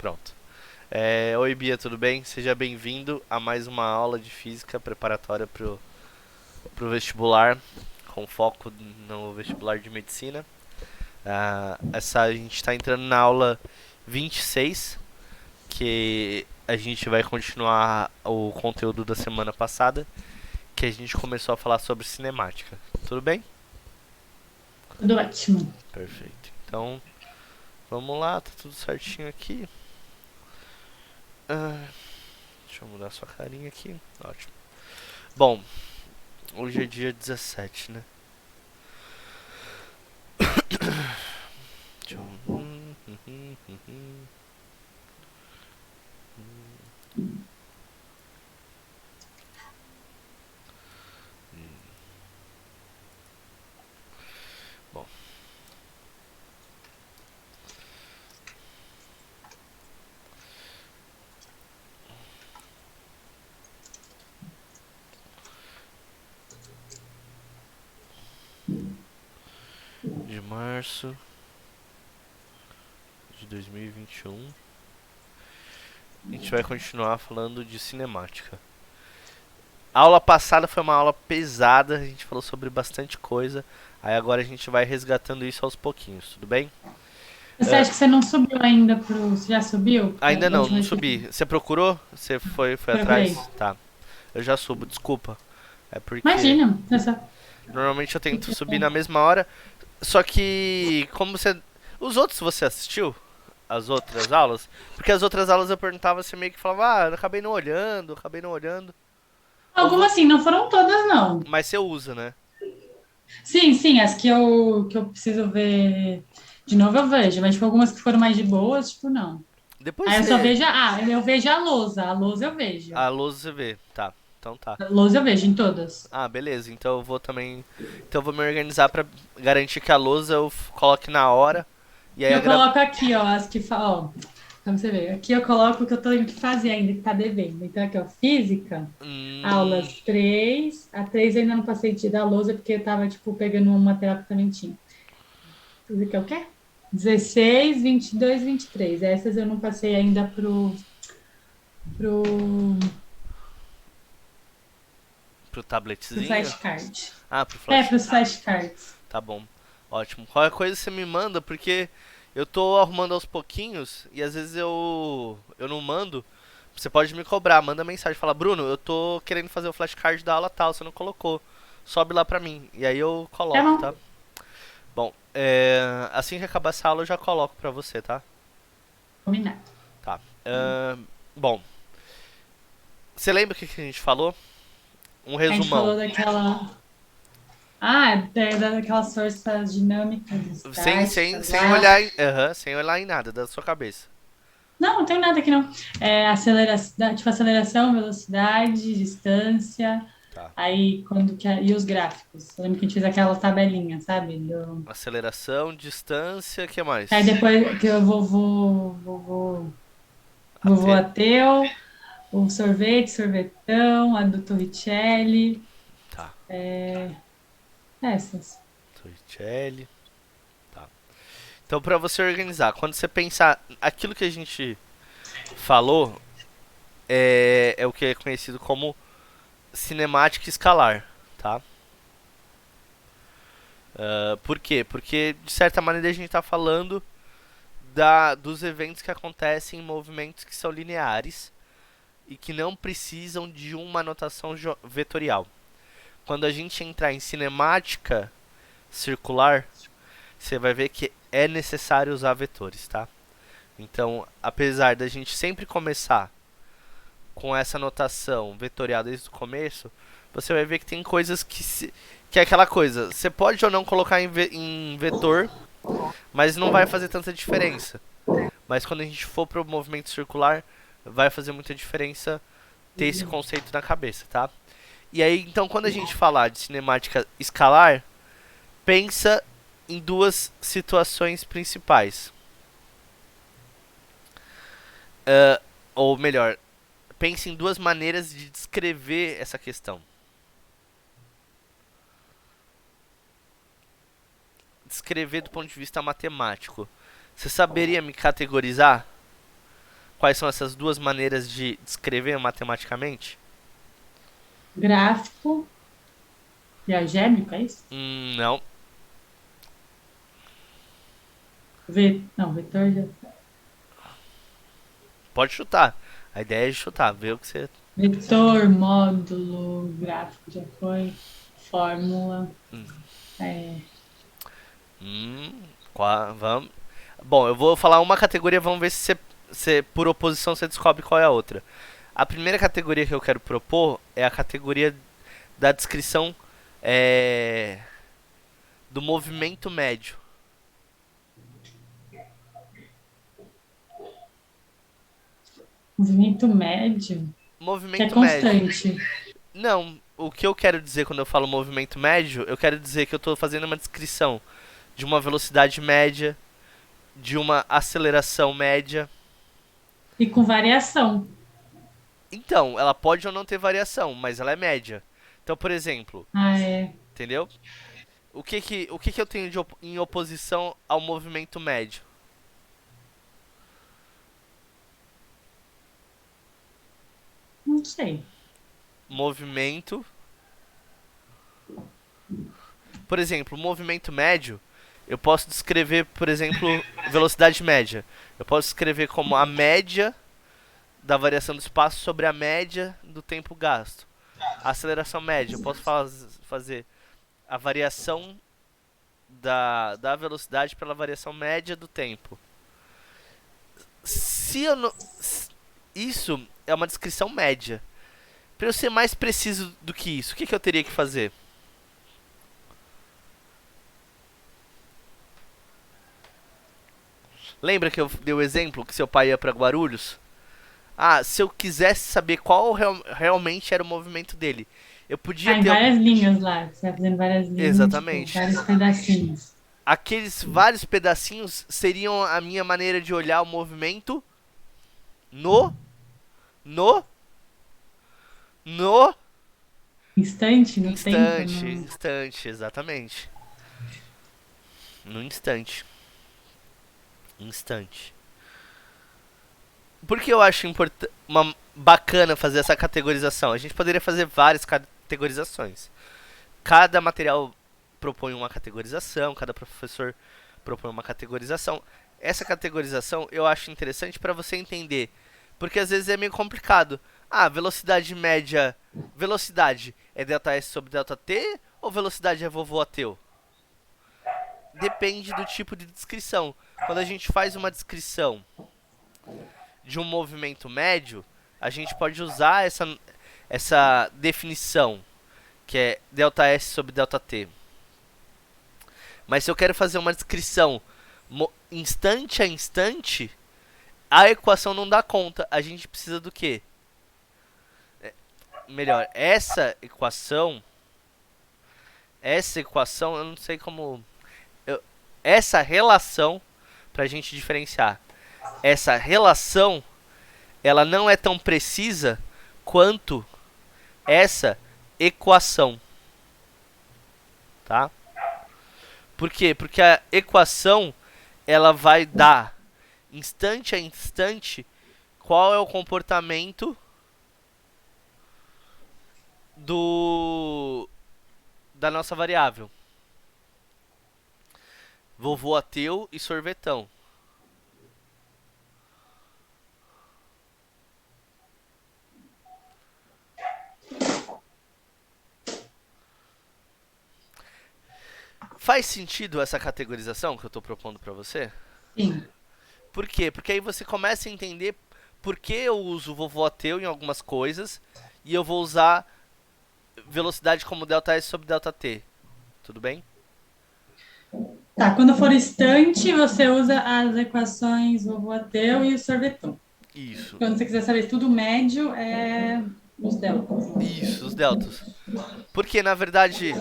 Pronto. Oi, Bia, tudo bem? Seja bem-vindo a mais uma aula de física preparatória pro vestibular, com foco no vestibular de medicina. A gente está entrando na aula 26, que a gente vai continuar o conteúdo da semana passada, que a gente começou a falar sobre cinemática. Tudo bem? Tudo ótimo. Perfeito. Então, vamos lá, tá tudo certinho aqui. Ah, deixa eu mudar sua carinha aqui. Ótimo. Bom, hoje é dia 17, né? Deixa eu... Bom, de março de 2021, a gente vai continuar falando de cinemática. A aula passada foi uma aula pesada, a gente falou sobre bastante coisa. Aí agora a gente vai resgatando isso aos pouquinhos, tudo bem? Você Ah, acha que você não subiu ainda pro. Você já subiu? Porque ainda da não, última não vez que subi. Você procurou? Você foi procurei. atrás? Tá. Eu já subo, desculpa. É porque Imagina, essa. normalmente eu tento subir na mesma hora. Só que, como você. Os outros você assistiu? As outras aulas? Porque as outras aulas eu perguntava, você meio que falava, eu acabei não olhando, acabei não olhando. Ou Algumas sim, não foram todas, não. Mas você usa, né? Sim, sim, as que eu preciso ver de novo eu vejo, mas tipo, algumas que foram mais de boas, tipo, não. Depois Aí eu só você. vejo. Eu vejo a lousa eu vejo. A lousa você vê. Tá, então tá. A lousa eu vejo em todas. Ah, beleza. Então eu vou também. Então eu vou me organizar pra garantir que a lousa eu coloque na hora. E E aí a eu grava. coloco aqui, ó, as que falam, ó, como você vê, aqui eu coloco o que eu tenho que fazer ainda, que tá devendo. Então, aqui, ó, física, Hum. aulas 3. A 3 eu ainda não passei de da lousa, porque eu tava, tipo, pegando um material que também tinha. Física é o quê? 16, 22, 23. Essas eu não passei ainda pro, Pro pro tabletzinho? flashcard. Ah, pro É, flash. pros flashcards. Tá bom. Ótimo. Qualquer coisa você me manda, porque eu tô arrumando aos pouquinhos e às vezes eu não mando. Você pode me cobrar, manda mensagem, fala, Bruno, eu tô querendo fazer o flashcard da aula tal, você não colocou. Sobe lá pra mim. E aí eu Tá coloco, bom? tá? Bom, assim que acabar essa aula eu já coloco pra você, tá? Combinado. Tá. Bom, você lembra o que a gente falou? Um A gente resumão. falou daquela. Ah, daquelas forças dinâmicas, estáticas Sem lá. olhar sem olhar em nada da sua cabeça. Não, não tem nada aqui não. É aceleração, tipo aceleração, velocidade, distância, Tá. aí e os gráficos. Eu lembro que a gente fez aquela tabelinha, sabe? Aceleração, distância, o que Aí mais? depois que eu vovô AT? ateu, o sorvete, sorvetão, a do Torricelli, Tá. essas. Torricelli. Tá. Então, pra você organizar, quando você pensar aquilo que a gente falou, é o que é conhecido como cinemática escalar, tá? Por quê? Porque, de certa maneira, a gente está falando dos eventos que acontecem em movimentos que são lineares e que não precisam de uma anotação vetorial. Quando a gente entrar em cinemática circular, você vai ver que é necessário usar vetores, tá? Então, apesar da gente sempre começar com essa notação vetorial desde o começo, você vai ver que tem coisas que é aquela coisa. Você pode ou não colocar em vetor, mas não vai fazer tanta diferença. Mas quando a gente for para o movimento circular, vai fazer muita diferença ter esse conceito na cabeça, tá? E aí, então, quando a gente falar de cinemática escalar, pensa em duas situações principais. Ah, ou melhor, pense em duas maneiras de descrever essa questão. Descrever do ponto de vista matemático. Você saberia me categorizar? quais são essas duas maneiras de descrever matematicamente? Gráfico e algébrico, é isso? Não. Não, vetor já. Pode chutar. A ideia é chutar, ver o que você. Vetor, módulo, gráfico já foi. Fórmula. É, Vamos. Bom, eu vou falar uma categoria, vamos ver se por oposição você descobre qual é a outra. A primeira categoria que eu quero propor é a categoria da descrição é, do movimento médio. movimento médio, que é Movimento médio. constante. Não, o que eu quero dizer quando eu falo movimento médio, eu quero dizer que eu estou fazendo uma descrição de uma velocidade média, de uma aceleração média. E com variação. Então, ela pode ou não ter variação, mas ela é média. Então, por exemplo, Ah, é. entendeu? O que eu tenho em oposição ao movimento médio? Não sei. Movimento. Por exemplo, o movimento médio, eu posso descrever, por exemplo, velocidade média. Eu posso escrever como a média da variação do espaço sobre a média do tempo gasto. A aceleração média, eu posso fazer a variação da velocidade pela variação média do tempo. Se eu não, isso é uma descrição média. Para eu ser mais preciso do que isso, o que eu teria que fazer? Lembra que eu dei o exemplo que seu pai ia para Guarulhos? Ah, se eu quisesse saber qual realmente era o movimento dele, eu podia Ah, em ter várias linhas lá. Você vai fazendo várias linhas, tipo, exatamente. vários pedacinhos. Aqueles vários pedacinhos seriam a minha maneira de olhar o movimento no no no Instante, no tempo, instante, no... instante, exatamente. No instante. Instante. Por que eu acho bacana fazer essa categorização? A gente poderia fazer várias categorizações. Cada material propõe uma categorização, cada professor propõe uma categorização. Essa categorização eu acho interessante para você entender, porque às vezes é meio complicado. Ah, velocidade média, velocidade é delta S sobre delta T ou velocidade é vovô ateu? Depende do tipo de descrição. Quando a gente faz uma descrição de um movimento médio, a gente pode usar essa definição, que é delta S sobre delta T. Mas se eu quero fazer uma descrição instante a instante, a equação não dá conta. A gente precisa do quê? Melhor, essa equação, eu não sei como... essa relação, pra gente diferenciar, essa relação, ela não é tão precisa quanto essa equação, tá? Por quê? Porque a equação, ela vai dar, instante a instante, qual é o comportamento da nossa variável. Vovô ateu e sorvetão. Faz sentido essa categorização que eu estou propondo para você? Sim. Por quê? Porque aí você começa a entender por que eu uso o vovô ateu em algumas coisas e eu vou usar velocidade como delta S sobre delta T. Tudo bem? Tá, quando for instante, você usa as equações Lavoisier e o sorvetão. Isso. Quando você quiser saber tudo médio, é os deltas. Isso, os deltas. Porque, na verdade,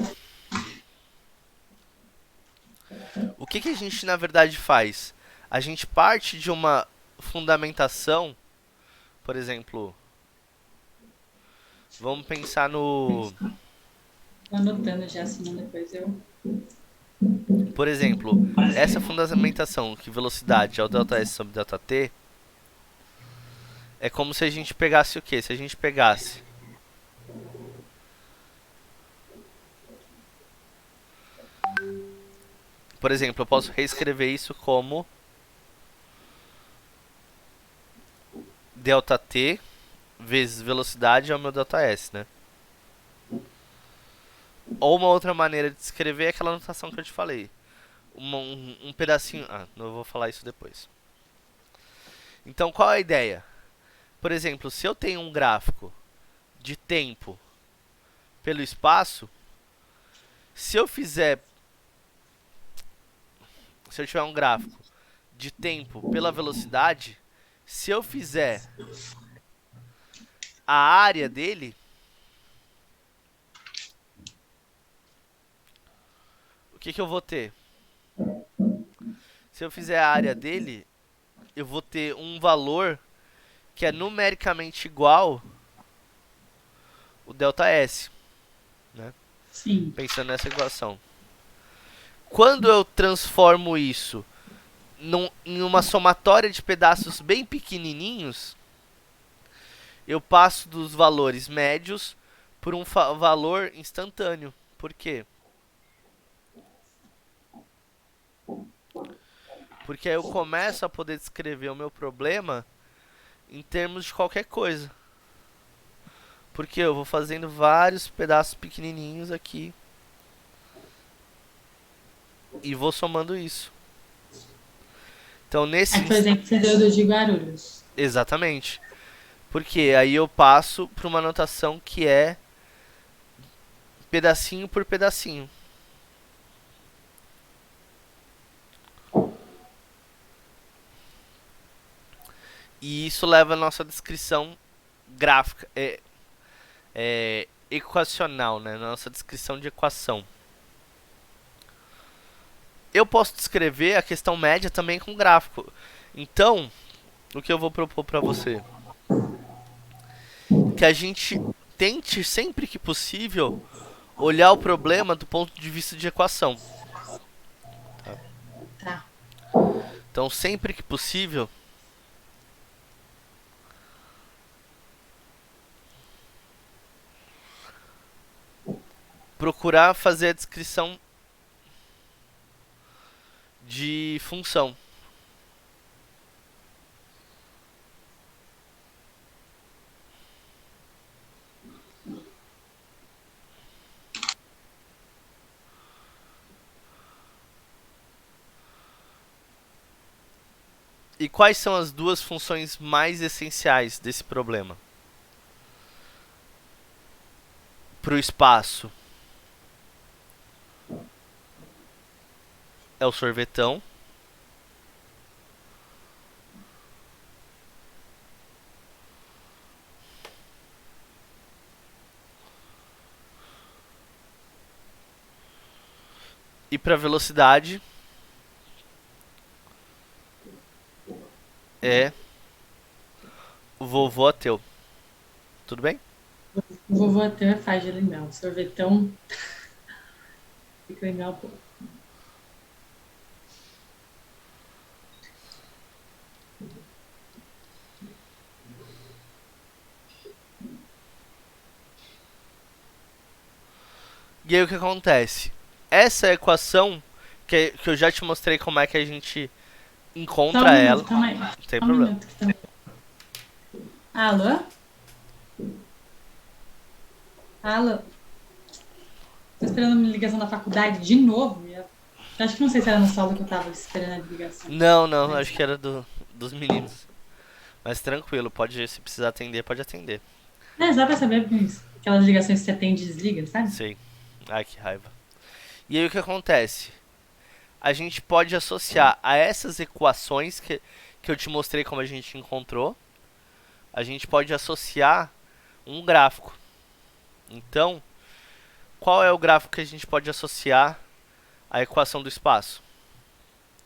o que a gente, na verdade, faz? A gente parte de uma fundamentação, por exemplo, vamos pensar no... Tô anotando já, senão depois eu... Por exemplo, essa fundamentação que velocidade é o delta S sobre delta T, É como se a gente pegasse o quê? Se a gente pegasse... Por exemplo, eu posso reescrever isso como ΔT vezes velocidade é o meu ΔS, né? Ou uma outra maneira de escrever é aquela notação que eu te falei. Um pedacinho... Ah, não vou falar isso depois. Então, qual é a ideia? Por exemplo, se eu tenho um gráfico de tempo pelo espaço, se eu fizer... Se eu tiver um gráfico de tempo pela velocidade, se eu fizer a área dele, o que eu vou ter? Se eu fizer a área dele, eu vou ter um valor que é numericamente igual o ΔS, né? Sim. Pensando nessa equação. Quando eu transformo isso em uma somatória de pedaços bem pequenininhos, eu passo dos valores médios por um valor instantâneo. Por quê? Porque aí eu começo a poder descrever o meu problema em termos de qualquer coisa. Porque eu vou fazendo vários pedaços pequenininhos aqui e vou somando isso. Então, nesse... Aí, por exemplo, você deu do de Guarulhos. Exatamente. Porque aí eu passo para uma notação que é pedacinho por pedacinho. E isso leva a nossa descrição gráfica, equacional, né? Nossa descrição de equação. Eu posso descrever a questão média também com gráfico. Então, o que eu vou propor para você? Que a gente tente, sempre que possível, olhar o problema do ponto de vista de equação. Tá. Então, sempre que possível, procurar fazer a descrição de função. E quais são as duas funções mais essenciais desse problema? Para o espaço é o sorvetão. E para velocidade é o vovô ateu. Tudo bem? O vovô até é faz de lembrar. O sorvetão tem que lembrar um pouco. E aí o que acontece? Essa equação, que eu já te mostrei como é que a gente Só um encontra minuto, ela, calma aí. não tem Só um problema. minuto que tá. Alô? Alô? Tô esperando uma ligação da faculdade de novo. Acho que não sei se era no saldo que eu tava esperando a ligação. Não, não, Mas acho que era dos meninos. Mas tranquilo, pode, se precisar atender, pode atender. é só pra saber isso. Aquelas ligações que você atende e desliga, sabe? Sei. Ai, que raiva. E aí o que acontece? A gente pode associar a essas equações que eu te mostrei como a gente encontrou, a gente pode associar um gráfico. Então, qual é o gráfico que a gente pode associar à equação do espaço?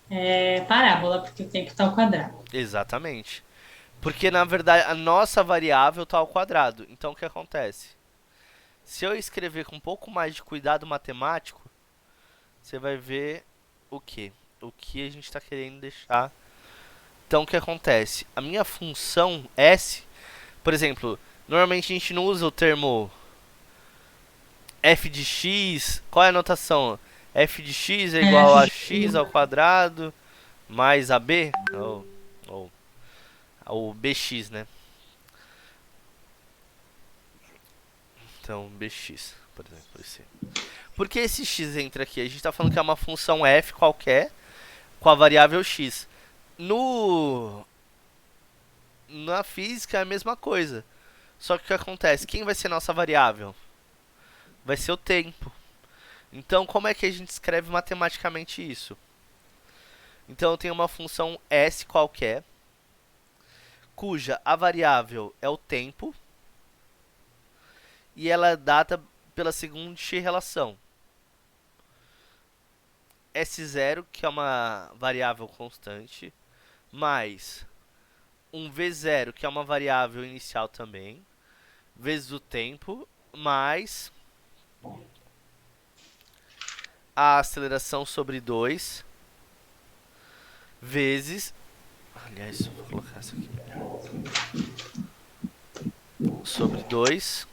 É parábola, porque o tempo tá ao quadrado. Exatamente. Porque na verdade a nossa variável está ao quadrado. Então o que acontece? Se eu escrever com um pouco mais de cuidado matemático, você vai ver o que? O que a gente está querendo deixar. Então o que acontece? A minha função S Por exemplo, normalmente a gente não usa o termo f de x. Qual é a notação? F de x é É, igual a x ao quadrado mais ab, ou, ou bx, né? Então, bx, por exemplo, esse. Por que esse x entra aqui? A gente está falando que é uma função f qualquer com a variável x. No Na física é a mesma coisa. Só que o que acontece? Quem vai ser nossa variável? Vai ser o tempo. Então, como é que a gente escreve matematicamente isso? Então, eu tenho uma função s qualquer, cuja a variável é o tempo, e ela é dada pela seguinte relação. S0, que é uma variável constante, mais um V0, que é uma variável inicial também, vezes o tempo, mais a aceleração sobre 2, vezes... Aliás, vou colocar isso aqui. Sobre 2,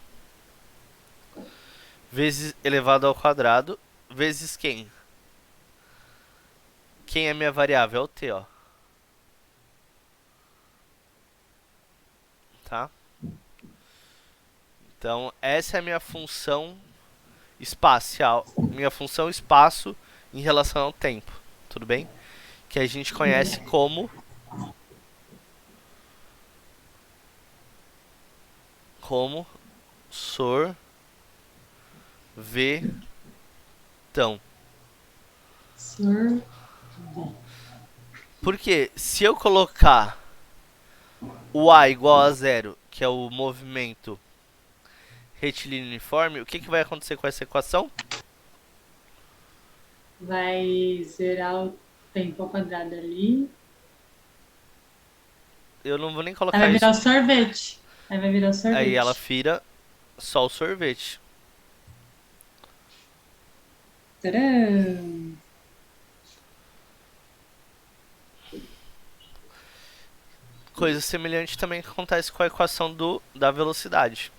vezes elevado ao quadrado, vezes quem? Quem é minha variável? É o t, ó. Tá? Então, essa é a minha função espacial. Minha função espaço em relação ao tempo. Tudo bem? Que a gente conhece como sorvetão. sorvete. Porque se eu colocar o a igual a zero, que é o movimento retilíneo uniforme, o que, que vai acontecer com essa equação? Vai zerar o tempo ao quadrado ali. Eu não vou nem Aí colocar vai virar isso. o sorvete. Aí vai virar o Aí ela sorvete. vira só o sorvete. Tcharam! Coisa semelhante também que acontece com a equação da velocidade.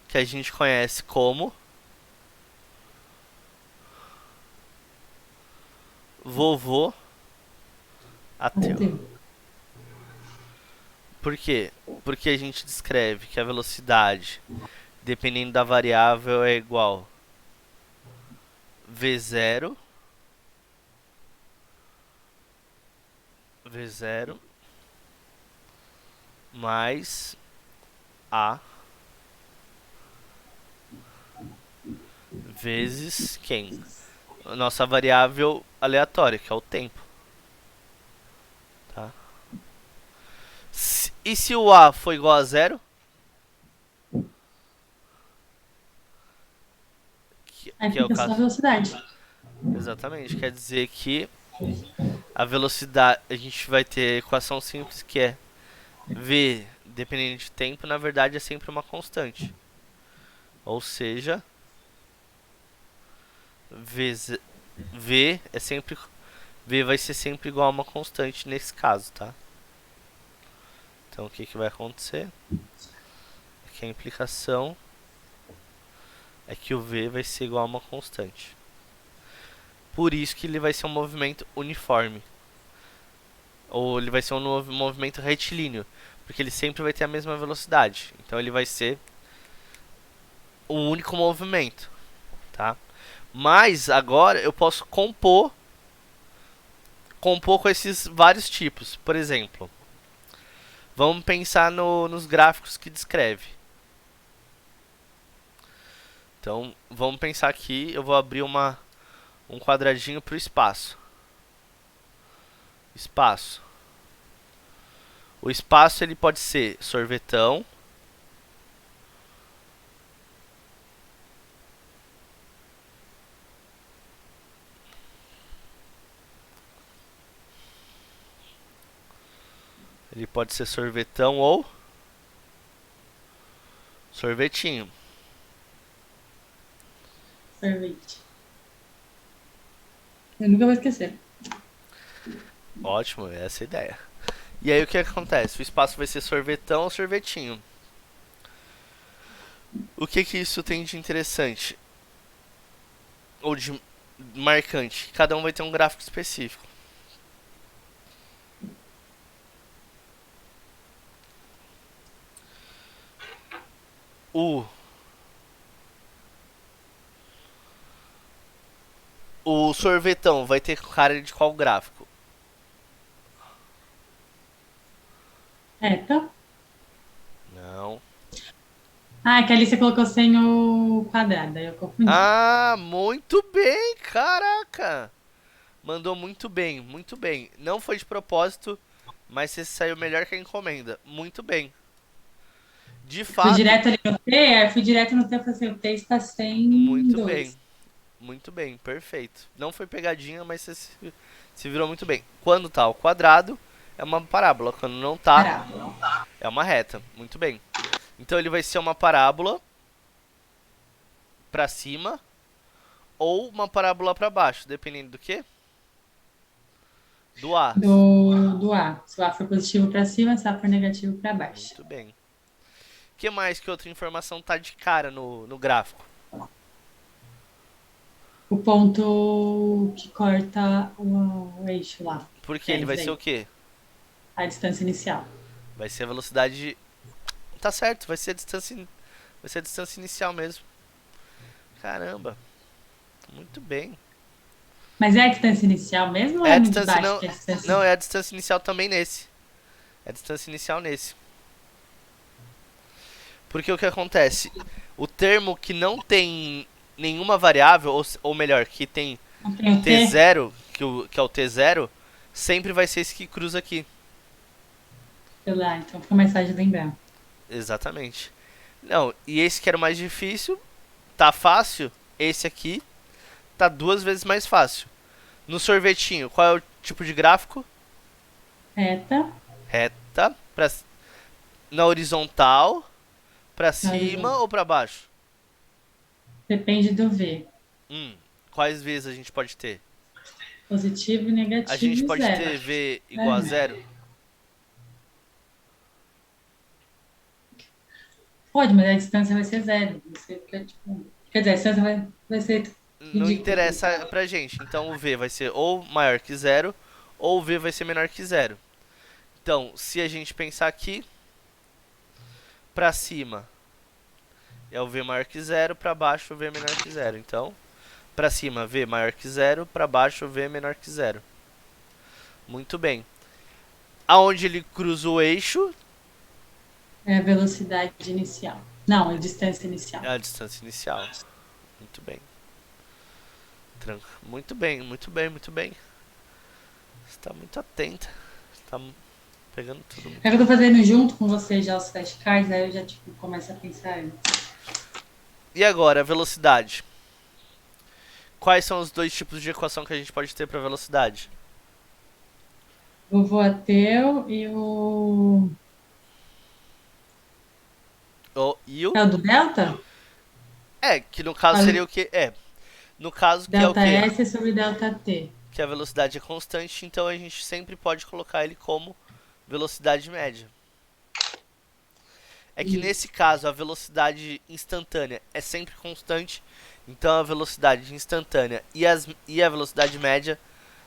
Que a gente conhece como vovô ateu. Bateu. Por quê? Porque a gente descreve que a velocidade, dependendo da variável, é igual v0 v0 mais a vezes quem? A nossa variável aleatória, que é o tempo. Tá? E se o a for igual a zero? Aí Que é o fica só a caso. velocidade. Exatamente. Quer dizer que a velocidade, a gente vai ter a equação simples que é v, dependendo de tempo, na verdade é sempre uma constante. Ou seja, v é sempre v vai ser sempre igual a uma constante nesse caso, tá? Então o que que vai acontecer? É que a implicação é que o v vai ser igual a uma constante. Por isso que ele vai ser um movimento uniforme. Ou ele vai ser um movimento retilíneo, porque ele sempre vai ter a mesma velocidade. Então ele vai ser um único movimento, tá? Mas agora eu posso compor com esses vários tipos. Por exemplo, vamos pensar nos gráficos que descreve. Então, vamos pensar aqui, eu vou abrir um quadradinho para o espaço. Espaço. O espaço ele pode ser sorvetão, ele pode ser sorvetão ou sorvetinho. Sorvete. Eu nunca vou esquecer. Ótimo, essa é a ideia. E aí o que acontece? O espaço vai ser sorvetão ou sorvetinho. O que que isso tem de interessante? Ou de marcante? Cada um vai ter um gráfico específico. O, o sorvetão vai ter cara de qual gráfico? Reta. Não. Ah, é que ali você colocou sem o quadrado, aí eu confundi. Ah, muito bem, caraca! Mandou muito bem, muito bem. Não foi de propósito, mas você saiu melhor que a encomenda. Muito bem. De Fui fato, direto ali no T, aí fui direto no T e falei assim, o T está sem muito bem. dois. Muito bem, perfeito. Não foi pegadinha, mas você se virou muito bem. Quando tá ao quadrado, é uma parábola. Quando não tá, Parábola. é uma reta. Muito bem. Então ele vai ser uma parábola pra cima ou uma parábola pra baixo, dependendo do que? Do A. Do A. Se o A for positivo para cima, se o A for negativo para baixo. Muito bem. Que mais que outra informação tá de cara no gráfico? O ponto que corta o eixo lá. Porque É ele esse vai ser o daí. quê? A distância inicial. Vai ser a velocidade. Tá certo, vai ser a distância inicial mesmo. Caramba, muito bem. Mas é a distância inicial mesmo ou É é a no de distância baixo não, que é a distância? não é a distância inicial também nesse. É a distância inicial nesse. Porque o que acontece? O termo que não tem nenhuma variável, ou melhor, que tem Não tem o T? t0, que é o t0, sempre vai ser esse que cruza aqui. Sei lá, então fica mais fácil de lembrar. Exatamente. Não, e esse que era o mais difícil, tá fácil. Esse aqui tá duas vezes mais fácil. No sorvetinho, qual é o tipo de gráfico? Reta, Reta, na horizontal, pra na cima horizontal. ou pra baixo? Depende do V. Hum, quais vezes a gente pode ter? Positivo, A negativo gente e pode zero. ter V igual a É. zero? Pode, mas a distância vai ser zero. Você fica, tipo... Quer dizer, a distância vai ser Não ridícula. interessa pra gente. Então o V vai ser ou maior que zero, ou o V vai ser menor que zero. Então, se a gente pensar aqui, pra cima é o V maior que zero, pra baixo o V menor que zero. Então, pra cima V maior que zero, pra baixo V menor que zero. Muito bem. Aonde ele cruza o eixo É a velocidade inicial. Não, é a distância é inicial. a distância inicial. Muito bem. Muito bem, muito bem, muito bem. Você está muito atenta. Está pegando tudo É muito que eu tô bem. fazendo junto com você já os flashcards, aí eu já, tipo, começo a pensar. E agora, a velocidade. Quais são os dois tipos de equação que a gente pode ter para velocidade? O voateu e o... O e o É o do delta? é, que no caso seria o que? É, no caso que é o Delta que? S sobre delta T. Que a velocidade é constante, então a gente sempre pode colocar ele como velocidade média. É que nesse Isso. caso a velocidade instantânea é sempre constante, então a velocidade instantânea e a velocidade média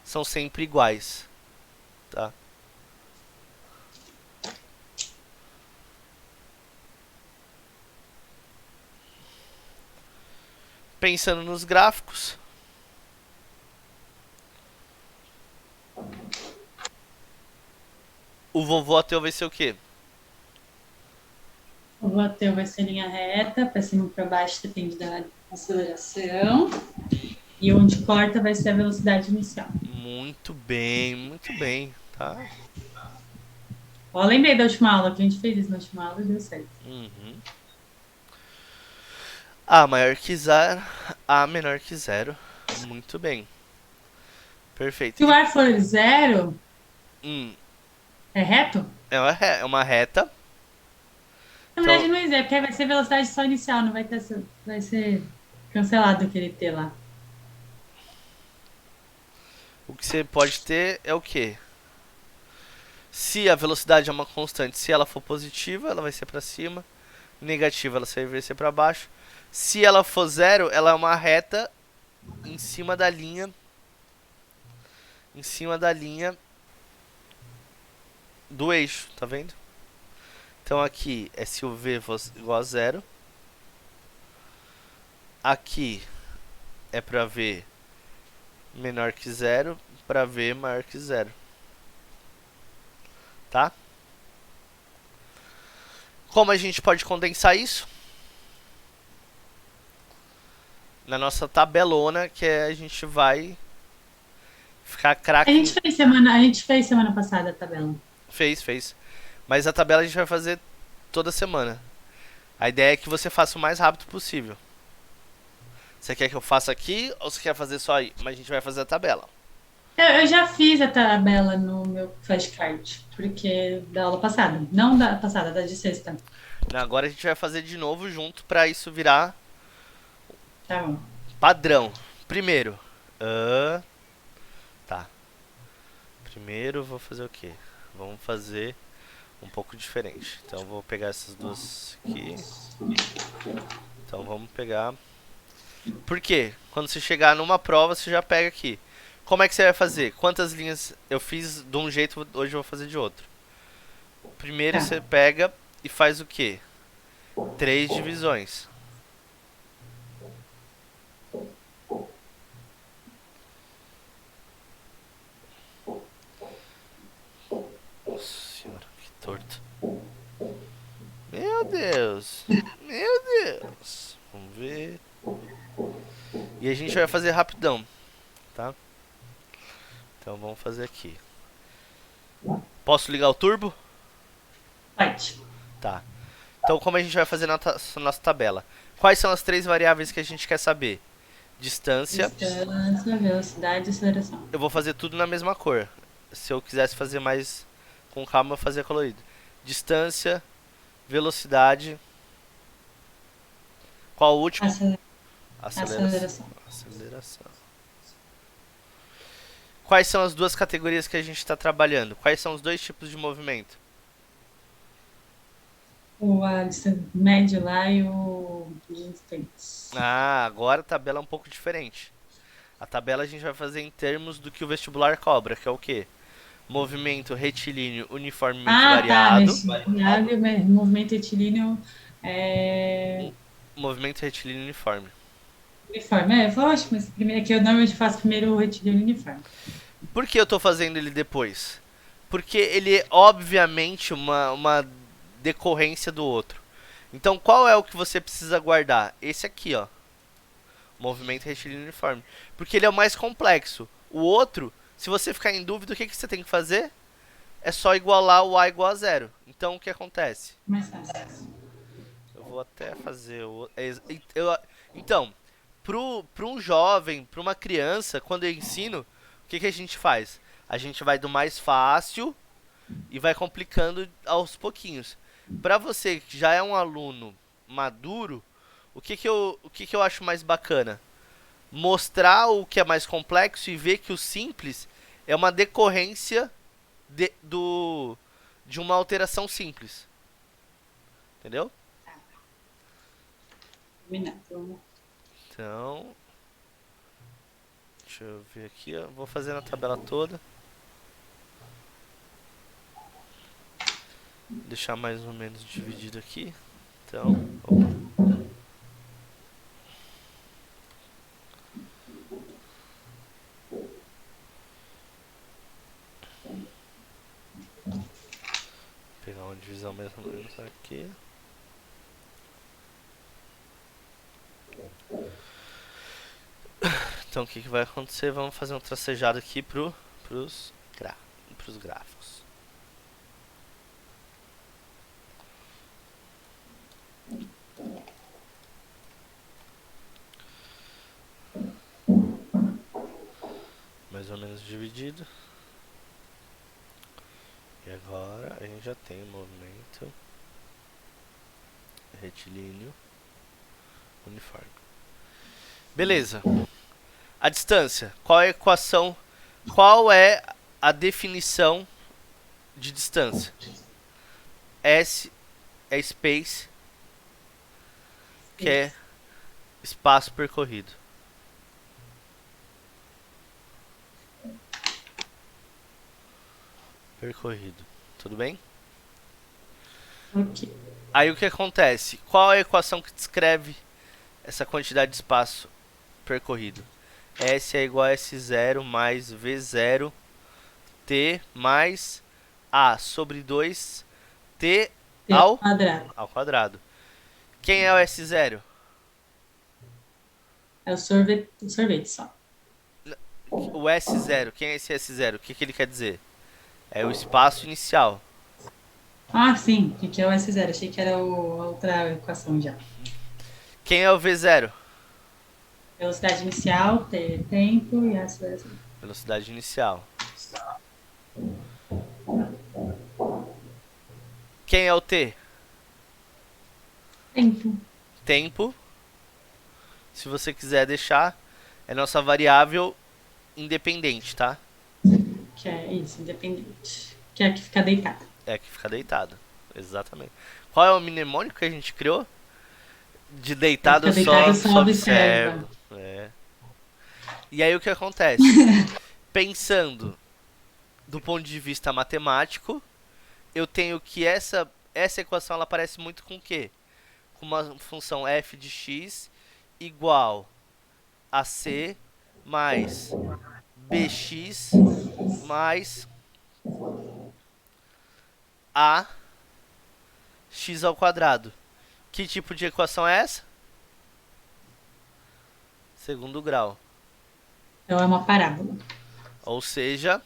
são sempre iguais, tá? Pensando nos gráficos, o vovô ateu vai ser o quê? O voateu vai ser linha reta, para cima e para baixo, depende da aceleração. E onde corta vai ser a velocidade inicial. Muito bem, tá? Ó, lembrei da última aula, que a gente fez isso na última aula e deu certo. Uhum. A maior que zero, A menor que zero. Muito bem, perfeito. Se o ar for zero, Hum, é reto? é uma reta, Na verdade, então não é zero, porque aí vai ser velocidade só inicial, não vai ter vai ser cancelado aquele T lá. o que você pode ter é o quê? Se a velocidade é uma constante, se ela for positiva, ela vai ser para cima. Negativa, ela vai ser para baixo. Se ela for zero, ela é uma reta em cima da linha. Em cima da linha do eixo, tá vendo? Então aqui é se o v fosse igual a zero. Aqui é para v menor que zero, para v maior que zero. Tá? Como a gente pode condensar isso? Na nossa tabelona, que a gente vai ficar craque. A gente fez semana passada a tabela. Fez. Mas a tabela a gente vai fazer toda semana. A ideia é que você faça o mais rápido possível. Você quer que eu faça aqui ou você quer fazer só aí? Mas a gente vai fazer a tabela. Eu já fiz a tabela no meu flashcard, porque da aula passada. Não da passada, da de sexta. Agora a gente vai fazer de novo junto pra isso virar Tá bom. padrão. Primeiro. Tá. Primeiro vou fazer o quê? Vamos fazer um pouco diferente. Então vou pegar essas duas aqui. Então vamos pegar. Por quê? Quando você chegar numa prova, você já pega aqui. Como é que você vai fazer? Quantas linhas eu fiz de um jeito, hoje eu vou fazer de outro. Primeiro Tá. você pega e faz o quê? 3 divisões. Nossa senhora, que torto. Meu Deus. Meu Deus. Vamos ver. E a gente vai fazer rapidão, tá? Então vamos fazer aqui. Posso ligar o turbo? Pode. Tá. Então como a gente vai fazer na nossa tabela? Quais são as 3 variáveis que a gente quer saber? Distância. Distância, velocidade e aceleração. Eu vou fazer tudo na mesma cor. Se eu quisesse fazer mais com calma, eu fazia colorido. Distância, velocidade. Qual o último? Aceleração. Aceleração. Quais são as duas categorias que a gente está trabalhando? Quais são os dois tipos de movimento? O a distância médio lá e o de distância. Ah, agora a tabela é um pouco diferente. A tabela a gente vai fazer em termos do que o vestibular cobra, que é o quê? Movimento retilíneo uniformemente Ah, tá. variado. Variável, movimento retilíneo é... Movimento retilíneo uniforme. uniforme. É, lógico, mas primeiro, que eu normalmente faço primeiro o retilíneo uniforme. Por que eu tô fazendo ele depois? Porque ele é obviamente uma decorrência do outro. Então qual é o que você precisa guardar? Esse aqui, ó. Movimento retilíneo uniforme. Porque ele é o mais complexo. O outro, se você ficar em dúvida, o que você tem que fazer? É só igualar o A igual a zero. Então o que acontece? Mais fácil. Eu vou até fazer o. Então, para um jovem, para uma criança, quando eu ensino, o que a gente faz? A gente vai do mais fácil e vai complicando aos pouquinhos. Para você que já é um aluno maduro, o que eu acho mais bacana? Mostrar o que é mais complexo e ver que o simples é uma decorrência de uma alteração simples. Entendeu? Combinado. Então, deixa eu ver aqui, ó. Vou fazer na tabela toda. Deixar mais ou menos dividido aqui. Então, vou pegar uma divisão mais ou menos aqui. Então o que vai acontecer? Vamos fazer um tracejado aqui pros gráficos. Mais ou menos dividido. E agora a gente já tem o movimento retilíneo uniforme. Beleza. A distância. Qual é a equação? Qual é a definição de distância. S é space, que é espaço percorrido. Percorrido. Tudo bem? Ok. Aí o que acontece? Qual a equação que descreve essa quantidade de espaço percorrido? S é igual a S0 mais V0 T mais A sobre 2 T T ao quadrado. ao quadrado. Quem é o S0? É o sorvete só. O S0, quem é esse S0? O que, que ele quer dizer? É o espaço inicial. Ah, sim. O que é o S0? Achei que era a outra equação já. Quem é o V0? Velocidade inicial, tempo e aceleração. Velocidade inicial. Quem é o T? Tempo. Tempo. Se você quiser deixar, é nossa variável independente, tá? Que é isso, independente. Que é a que fica deitada. É a que fica deitada. Exatamente. Qual é o mnemônico que a gente criou? De Que deitado fica deitada só só observa. observo. É. E aí o que acontece? Pensando do ponto de vista matemático, eu tenho que essa equação ela parece muito com o quê? Com uma função f de x igual a c mais bx mais a x ao quadrado. Que tipo de equação é essa? Segundo grau. Então é uma parábola. Ou seja,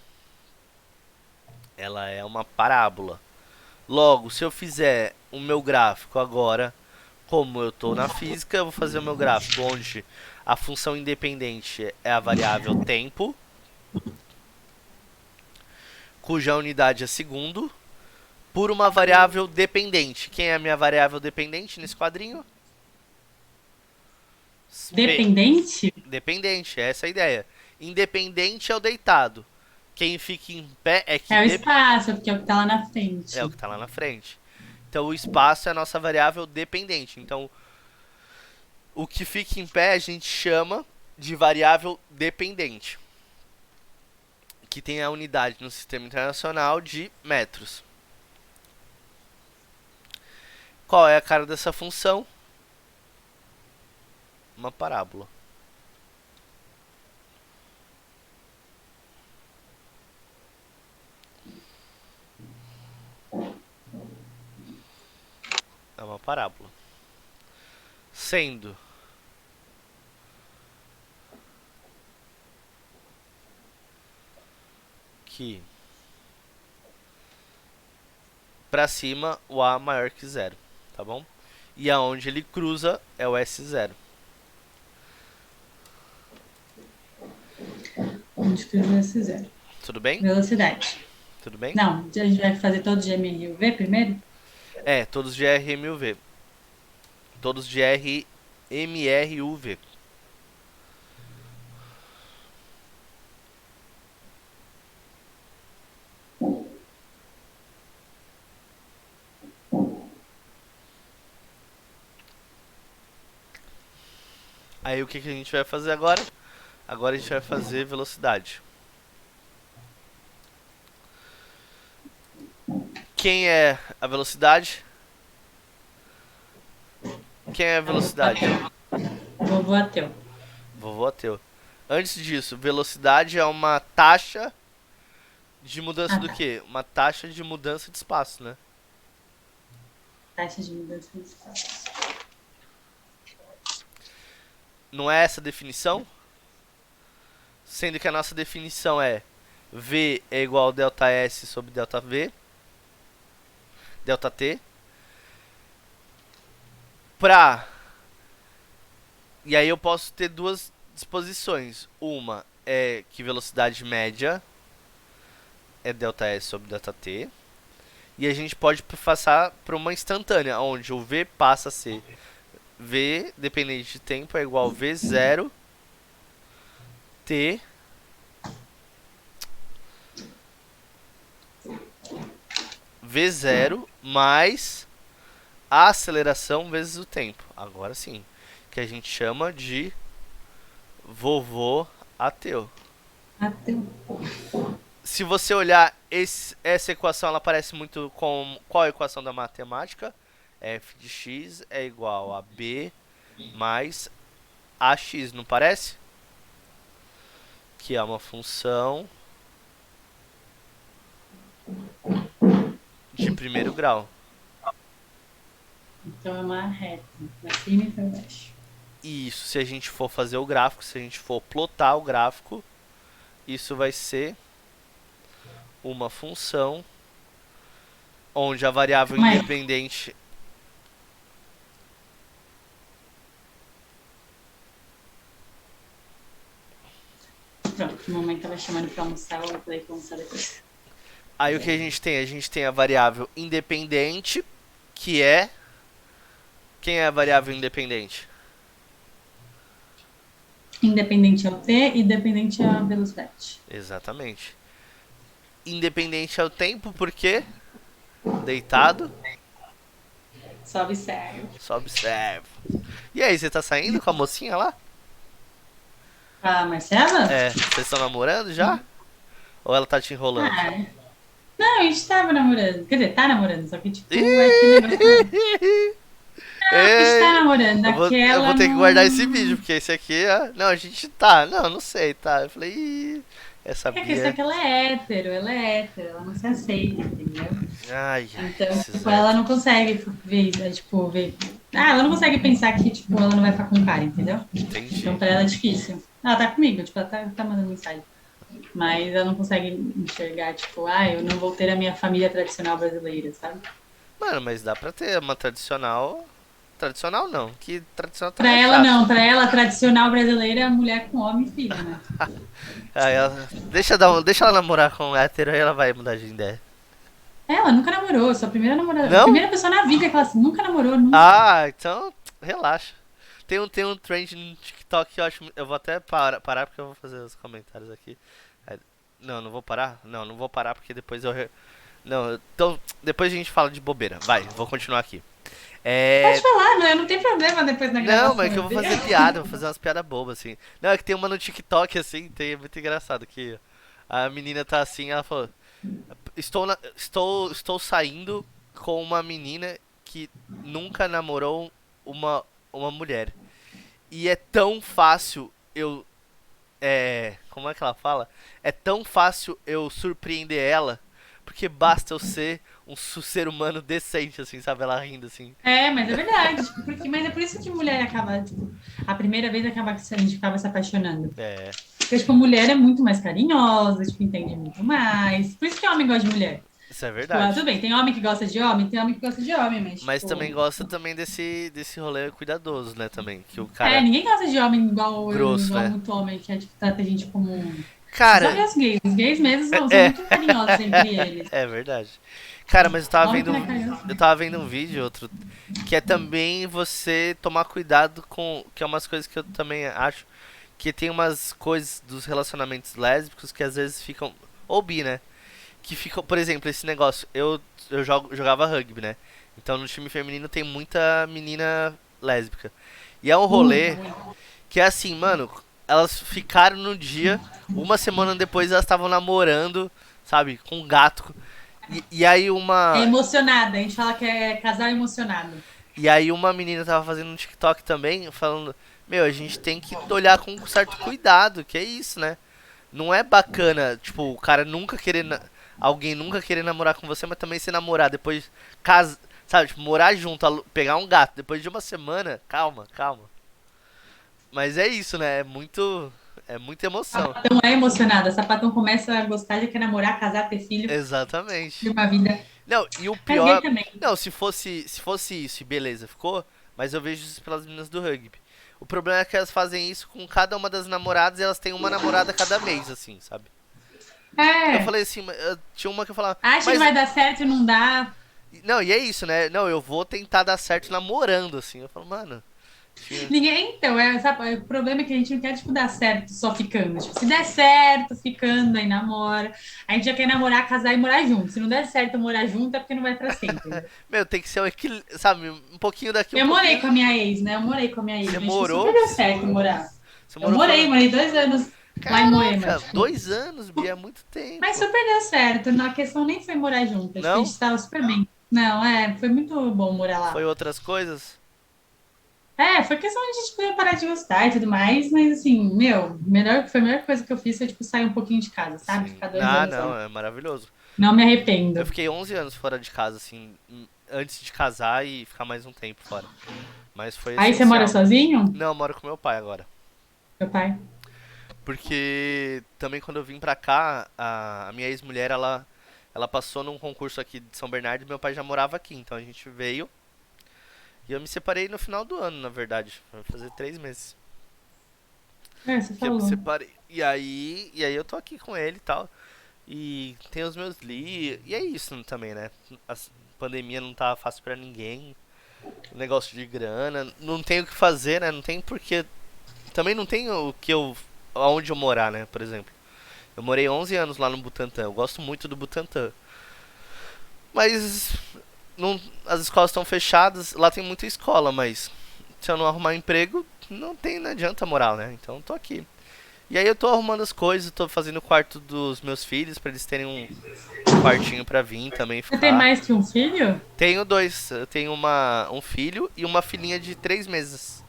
ela é uma parábola. Logo, se eu fizer o meu gráfico agora, como eu estou na física, eu vou fazer o meu gráfico onde a função independente é a variável tempo, cuja unidade é segundo, por uma variável dependente. Quem é a minha variável dependente nesse quadrinho? P. Dependente Dependente, essa é a ideia. Independente é o deitado. Quem fica em pé é que é o espaço, porque é o que está lá na é o frente. que está lá na frente. Então o espaço é a nossa variável dependente. Então o que fica em pé a gente chama de variável dependente, que tem a unidade no sistema internacional de metros. Qual é a cara dessa função? Uma parábola. É uma parábola. Sendo que para cima o A maior que zero, tá bom? E aonde ele cruza é o S0. Onde que eu zero. Tudo bem? Velocidade. Tudo bem? Não, a gente vai fazer todos de M e U V primeiro? É, todos de RMUV. Todos de RMRUV. Aí o que, que a gente vai fazer agora? Agora a gente vai fazer velocidade. Quem é a velocidade? Quem é a velocidade? Ateu. Vovô ateu. Vovô ateu. Antes disso, velocidade é uma taxa de mudança Ah, do tá. quê? Uma taxa de mudança de espaço, né? Taxa de mudança de espaço. Não é essa a definição? Sendo que a nossa definição é V é igual a delta S sobre delta V, delta T. E aí eu posso ter duas disposições. Uma é que velocidade média é delta S sobre delta T. E a gente pode passar para uma instantânea, onde o V passa a ser V, dependente de tempo, é igual a V0 T V0 mais a aceleração vezes o tempo. Agora sim, que a gente chama de vovô ateu. Ateu. Se você olhar essa equação, ela parece muito com qual a equação da matemática? F de x é igual a b mais ax, não parece? Que é uma função de primeiro grau. Então é uma reta, pra cima e pra baixo. Isso, se a gente for fazer o gráfico, se a gente for plotar o gráfico, isso vai ser uma função onde a variável Mas, independente. pronto, no momento ela chamando pra almoçar, eu falei que almoçar depois. Aí o que a gente tem? A gente tem a variável independente, que é. Quem é a variável independente? Independente é o T e dependente é a velocidade. Exatamente. Independente é o tempo, porque deitado, Só observe. só observa. E aí, você tá saindo com a mocinha lá? A Marcela? É, vocês estão namorando já? Ou ela tá te enrolando? Ah, não, a gente tava namorando. Quer dizer, tá namorando, só que tipo, é aquele negócio. Não, a gente tá Ei, namorando. eu vou Aquela ter que não. guardar esse vídeo, porque esse aqui, não, a gente tá, não sei, tá. Eu falei, essa É a questão é Bia. que ela é hétero, ela não se aceita, entendeu? Ai, Então, esses tipo, ela héteros. não consegue ver, tipo, ver. Ah, ela não consegue pensar que, tipo, ela não vai ficar com o cara, entendeu? Então, Entendi. pra ela é difícil. Ela tá comigo, tipo, ela tá mandando mensagem. Mas ela não consegue enxergar, tipo, eu não vou ter a minha família tradicional brasileira, sabe? Mano, mas dá pra ter uma tradicional. Tradicional não, que tradicional Pra também é ela, chato. não. Pra ela, a tradicional brasileira é a mulher com homem e filho, né? Aí deixa ela namorar com um hétero aí ela vai mudar de ideia. Ela nunca namorou, sua primeira namorada. Não? Primeira pessoa na vida que ela nunca namorou, nunca. Ah, então relaxa. Tem um trend no TikTok que eu acho. Eu vou até parar porque eu vou fazer os comentários aqui. Não, não vou parar? Não, não vou parar porque depois Não, então depois a gente fala de bobeira. Vai, vou continuar aqui. Pode É. falar, não tem problema depois na Não, gravação. mas é que eu vou fazer piada, vou fazer umas piadas bobas, assim. Não, é que tem uma no TikTok, assim, é muito engraçado, que a menina tá assim, ela falou, estou saindo com uma menina que nunca namorou uma mulher. E é tão fácil como é que ela fala? É tão fácil eu surpreender ela, porque basta eu ser um ser humano decente, assim, sabe? Ela rindo, assim. É, mas é verdade. Tipo, mas é por isso que mulher acaba, tipo, a primeira vez acaba que a gente acaba se apaixonando. É, Porque, tipo, mulher é muito mais carinhosa, tipo, entende muito mais. Por isso que homem gosta de mulher. isso é Tipo, verdade. tudo bem, tem homem que gosta de homem, tem homem que gosta de homem, mas, Mas também tipo. gosta também desse rolê cuidadoso, né, também. Que o cara Ninguém gosta de homem igual eu, grosso, igual né? muito homem, que é, tipo, trata a gente como. Só Cara, ver os gays. Os gays mesmo são é, muito carinhosos entre eles. é verdade. Cara, mas Homem que não é carinhoso. eu tava vendo um vídeo outro que é também você tomar cuidado com, que é umas coisas que eu também acho que tem umas coisas dos relacionamentos lésbicos que às vezes ficam ou bi, né? Que ficam, por exemplo, esse negócio, jogava rugby, né? Então no time feminino tem muita menina lésbica. E é um Muita, rolê muita. que é assim, mano, elas ficaram no dia, uma semana depois elas estavam namorando, sabe, com um gato. E aí É uma. emocionada, a gente fala que é casal emocionado. E aí uma menina tava fazendo um TikTok também, falando, meu, a gente tem que olhar com um certo cuidado, que é isso, né? Não é bacana, tipo, o cara nunca querer. Alguém nunca querer namorar com você, mas também se namorar, depois casa. Sabe, tipo, morar junto, pegar um gato, depois de uma semana, calma, calma. Mas é isso, né? É muita emoção. Sapatão é emocionada, sapatão começa a gostar de quer namorar, casar, ter filho, ter Exatamente. uma vida. Não, e o Mas gay pior. também. Não, se fosse isso, e beleza, ficou. Mas eu vejo isso pelas meninas do rugby. O problema é que elas fazem isso com cada uma das namoradas e elas têm uma namorada cada mês, assim, sabe? Eu É, falei assim, tinha uma que eu falava, acha que mas. vai dar certo e não dá. Não, e é isso, né? Não, eu vou tentar dar certo namorando, assim. Eu falo, mano, Tinha. Ninguém, então, sabe, o problema é que a gente não quer, tipo, dar certo só ficando. Tipo, se der certo, ficando, aí namora. A gente já quer namorar, casar e morar junto. Se não der certo morar junto, é porque não vai pra sempre, né? Meu, tem que ser um equilíbrio, sabe? Um pouquinho daqui, um Eu morei pouquinho. com a minha ex, né? Eu morei com a minha ex. Você A gente super morou? deu certo morar. Você Eu morou morei, fora. morei 2 anos lá em Moema, Caraca, tipo. 2 anos, Bia, é muito Mas tempo. super deu certo. Na questão nem foi morar junto. Acho que a gente Não? estava super bem. Não, foi muito bom morar Foi lá. outras coisas? Foi questão de a gente poder parar de gostar e tudo mais, mas assim, meu, foi a melhor coisa que eu fiz foi, tipo, sair um pouquinho de casa, sabe? Sim. Ficar dois Ah, anos não, lá. é maravilhoso. Não me Eu arrependo. fiquei 11 anos fora de casa, assim, antes de casar e ficar mais um tempo fora. Mas foi Aí você mora essencial. sozinho? Não, eu moro com meu pai agora. Meu pai. Porque também quando eu vim pra cá, a minha ex-mulher, ela passou num concurso aqui de São Bernardo e meu pai já morava aqui. Então a gente veio e eu me separei no final do ano, na verdade. Vai fazer 3 meses Você que eu me falou. separei. E aí eu tô aqui com ele e tal. E tem os meus E é isso também, né? A pandemia não tá fácil pra ninguém. O negócio de grana. Não tem o que fazer, né? Não tem porque. Também não tem o que eu. Aonde eu morar, né? Por exemplo. Eu morei 11 anos lá no Butantã. Eu gosto muito do Butantã. Mas. Não, as escolas estão fechadas. Lá tem muita escola, mas. Se eu não arrumar emprego, não adianta morar, né? Então tô aqui. E aí eu tô arrumando as coisas, tô fazendo o quarto dos meus filhos pra eles terem um quartinho pra vir também Você tem ficar. mais que um filho? Tenho dois, eu tenho um filho e uma filhinha de 3 meses.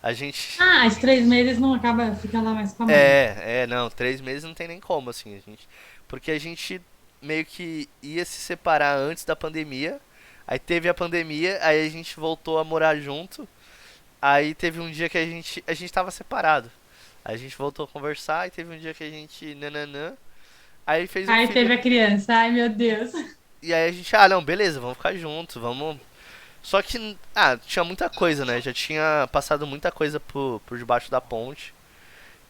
A gente. Ah, de 3 meses não acaba, fica lá mais com a mãe. Não, 3 meses não tem nem como, assim, a gente. Porque a gente meio que ia se separar antes da pandemia. Aí teve a pandemia, aí a gente voltou a morar junto. Aí teve um dia que a gente tava separado. Aí a gente voltou a conversar e teve um dia que a gente nananã. Aí fez um Aí filho. teve a criança. Ai, meu Deus. E aí a gente, não, beleza, vamos ficar juntos, vamos. Só que, tinha muita coisa, né? Já tinha passado muita coisa por debaixo da ponte.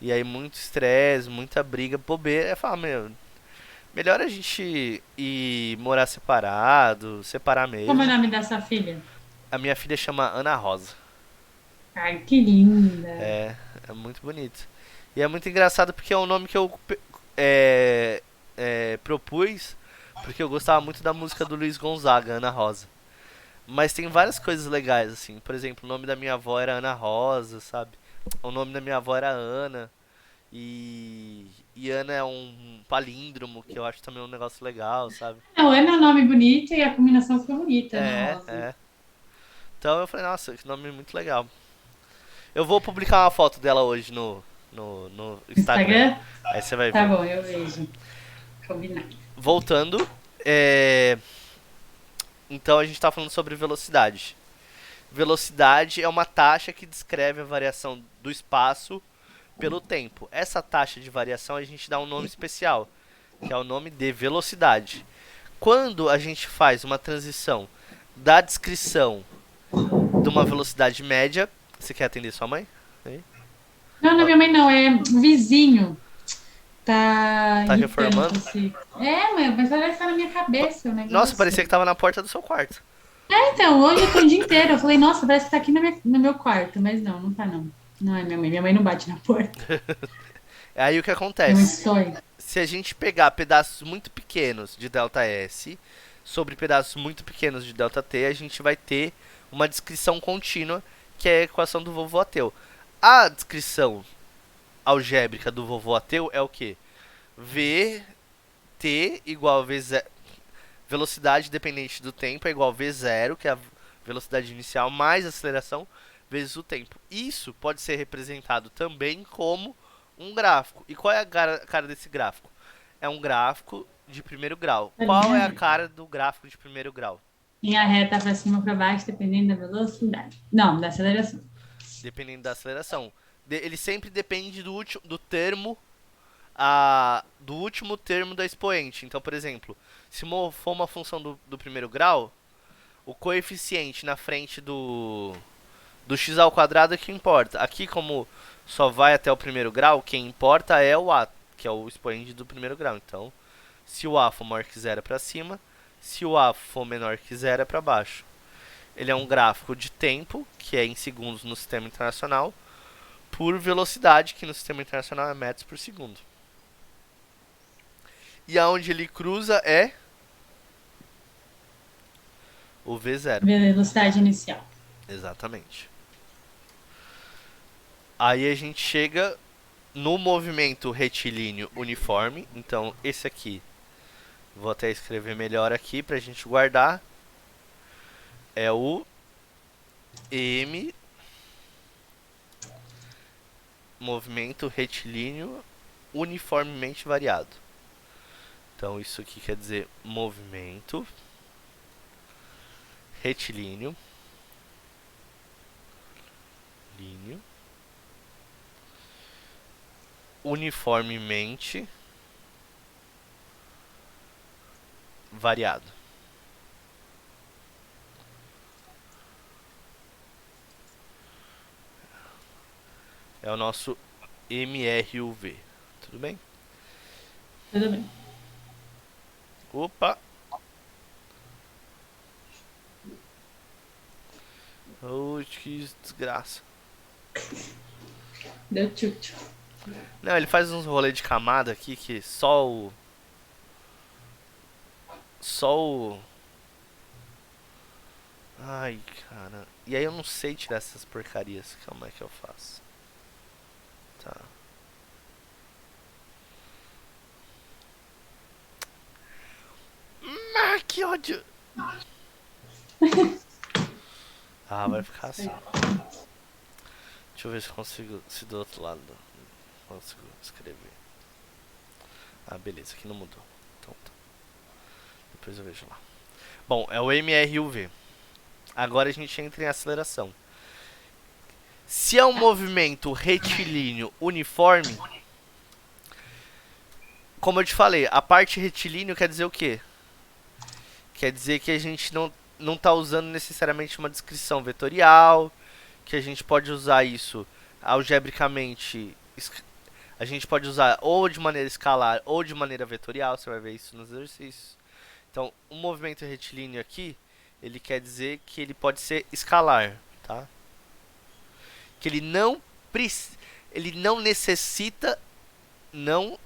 E aí muito estresse, muita briga, bobeira. Eu falo, meu, melhor a gente ir morar separado, separar Como é o mesmo. nome dessa filha? A minha filha chama Ana Rosa. Ai, que linda. É, é muito bonito. E é muito engraçado porque é um nome que eu é, propus porque eu gostava muito da música do Luiz Gonzaga, Ana Rosa. Mas tem várias coisas legais, assim. Por exemplo, o nome da minha avó era Ana Rosa, sabe? O nome da minha avó era Ana. E Ana é um palíndromo, que eu acho também um negócio legal, sabe? Não, Ana é um nome bonito e a combinação ficou bonita, Ana É, Rosa. é. Então eu falei, nossa, que nome muito legal. Eu vou publicar uma foto dela hoje no Instagram. Instagram? Aí você vai Tá ver. bom, eu vejo. Combinado. Voltando, então a gente tá falando sobre velocidade. Velocidade é uma taxa que descreve a variação do espaço pelo tempo. Essa taxa de variação a gente dá um nome especial, que é o nome de velocidade. Quando a gente faz uma transição da descrição de uma velocidade média, você quer atender sua mãe? Aí. Não, não é Ó, minha mãe, não, é vizinho. Tá tá irritando com reformando? esse. Mãe, mas parece que tá na minha cabeça o Nossa, parecia que negócio. tava na porta do seu quarto. Então, hoje eu tô o dia inteiro. Eu falei, nossa, parece que tá aqui no meu quarto. Mas não, não tá não. Não é minha mãe. Minha mãe não bate na porta. Aí o que É um acontece? sonho. Se a gente pegar pedaços muito pequenos de delta S sobre pedaços muito pequenos de delta T, a gente vai ter uma descrição contínua, que é a equação do vovô ateu. A descrição algébrica do vovô ateu é o que? Vt igual a v zero, velocidade dependente do tempo é igual a v zero, que é a velocidade inicial, mais aceleração vezes o tempo. Isso pode ser representado também como um gráfico. E qual é a cara desse gráfico? É um gráfico de primeiro grau. A Qual linha é a reta. cara do gráfico de primeiro grau? Linha reta pra cima ou pra baixo, dependendo da velocidade. Não, da aceleração. Dependendo da aceleração. Ele sempre depende do termo, do último termo da expoente. Então, por exemplo, se for uma função do primeiro grau, o coeficiente na frente do x ao quadrado é que importa. Aqui, como só vai até o primeiro grau, quem importa é o a, que é o expoente do primeiro grau. Então, se o a for maior que zero é para cima, se o a for menor que zero é para baixo. ele é um gráfico de tempo, que é em segundos no sistema internacional, por velocidade, que no sistema internacional é metros por segundo. E aonde ele cruza é o V0. Velocidade inicial. Exatamente. Aí a gente chega no movimento retilíneo uniforme. Então, esse aqui, vou até escrever melhor aqui pra gente guardar. É o M, movimento retilíneo uniformemente variado. Então, isso aqui quer dizer movimento retilíneo uniformemente variado. É o nosso MRUV. Tudo bem? Tudo bem. Opa! Oh, que desgraça. Deu tchutchu. Não, ele faz uns rolês de camada aqui que só o. Só o. Ai, cara. E aí eu não sei tirar essas porcarias. Como é que eu faço? Tá. Ah, que ódio! Ah, vai ficar assim. Deixa eu ver se eu consigo. Se do outro lado consigo escrever. Ah, beleza, aqui não mudou. Então tá. Depois eu vejo lá. Bom, é o MRUV. Agora a gente entra em aceleração. Se é um movimento retilíneo uniforme, como eu te falei, a parte retilíneo quer dizer o quê? Quer dizer que a gente não está usando necessariamente uma descrição vetorial, que a gente pode usar isso algebricamente. A gente pode usar ou de maneira escalar ou de maneira vetorial, você vai ver isso nos exercícios. Então, um movimento retilíneo aqui, ele quer dizer que ele pode ser escalar, tá? Que ele não não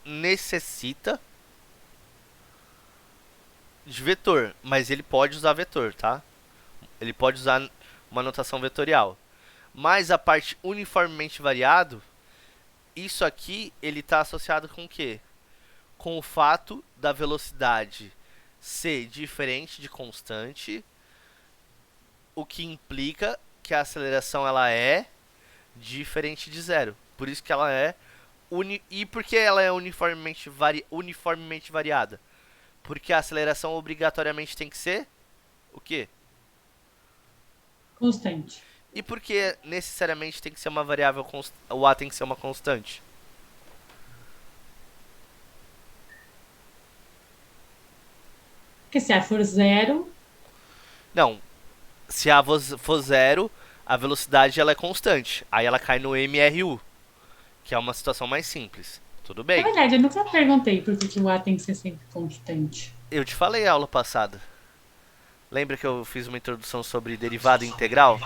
necessita de vetor, mas ele pode usar vetor, tá? Ele pode usar uma notação vetorial. Mas a parte uniformemente variado, isso aqui ele está associado com o quê? Com o fato da velocidade ser diferente de constante, o que implica que a aceleração ela é diferente de zero. Por isso que ela é e por que ela é uniformemente variada? Porque a aceleração obrigatoriamente tem que ser o quê? Constante. E por que necessariamente tem que ser uma variável o A tem que ser uma constante? Porque se A for zero, Não, se A for zero, a velocidade ela é constante. Aí ela cai no MRU, que é uma situação mais simples. Tudo é bem. verdade, eu nunca perguntei por que que o A tem que ser sempre constante. Eu te falei a aula passada. Lembra que eu fiz uma introdução sobre derivada integral?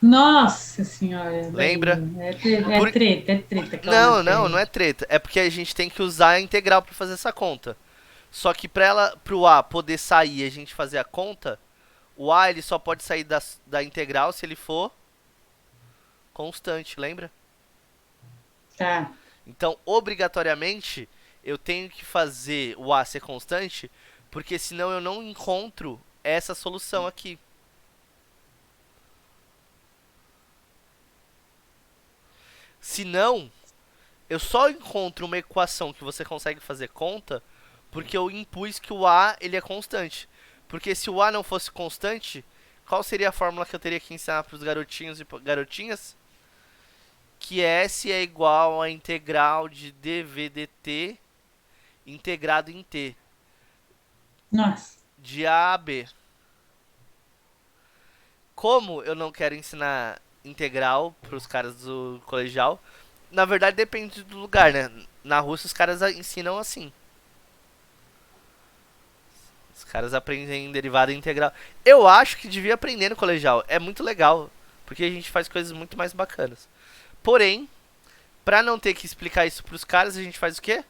Nossa senhora, daí Lembra? Por... é treta aquela Não matéria. é treta. É porque a gente tem que usar a integral para fazer essa conta. Só que pro A poder sair e a gente fazer a conta, o A ele só pode sair da integral se ele for constante, lembra? Tá. Então, obrigatoriamente, eu tenho que fazer o A ser constante, porque senão eu não encontro essa solução aqui. Senão, eu só encontro uma equação que você consegue fazer conta porque eu impus que o A ele é constante. Porque se o A não fosse constante, qual seria a fórmula que eu teria que ensinar para os garotinhos e garotinhas? Que S é igual a integral de dv dt integrado em t, Nossa. de A a B. Como eu não quero ensinar integral para os caras do colegial, na verdade depende do lugar, né? Na Rússia os caras ensinam assim. Os caras aprendem derivada integral. Eu acho que devia aprender no colegial. É muito legal. Porque a gente faz coisas muito mais bacanas. Porém, pra não ter que explicar isso pros caras, a gente faz o quê?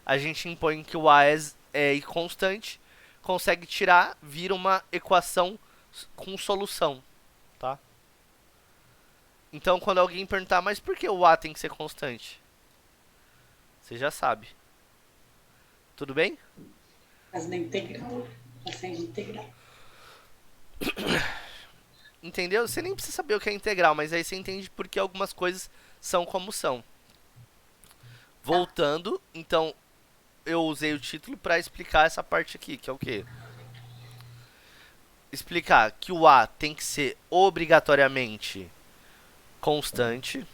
A gente impõe que o A é constante, consegue tirar, vira uma equação com solução, tá? Então, quando alguém perguntar, mas por que o A tem que ser constante? Você já sabe. Tudo bem? Fazendo integral. Fazendo integral. Entendeu? Você nem precisa saber o que é integral, mas aí você entende por que algumas coisas são como são. Tá. Voltando, então eu usei o título para explicar essa parte aqui, que é o quê? Explicar que o A tem que ser obrigatoriamente constante.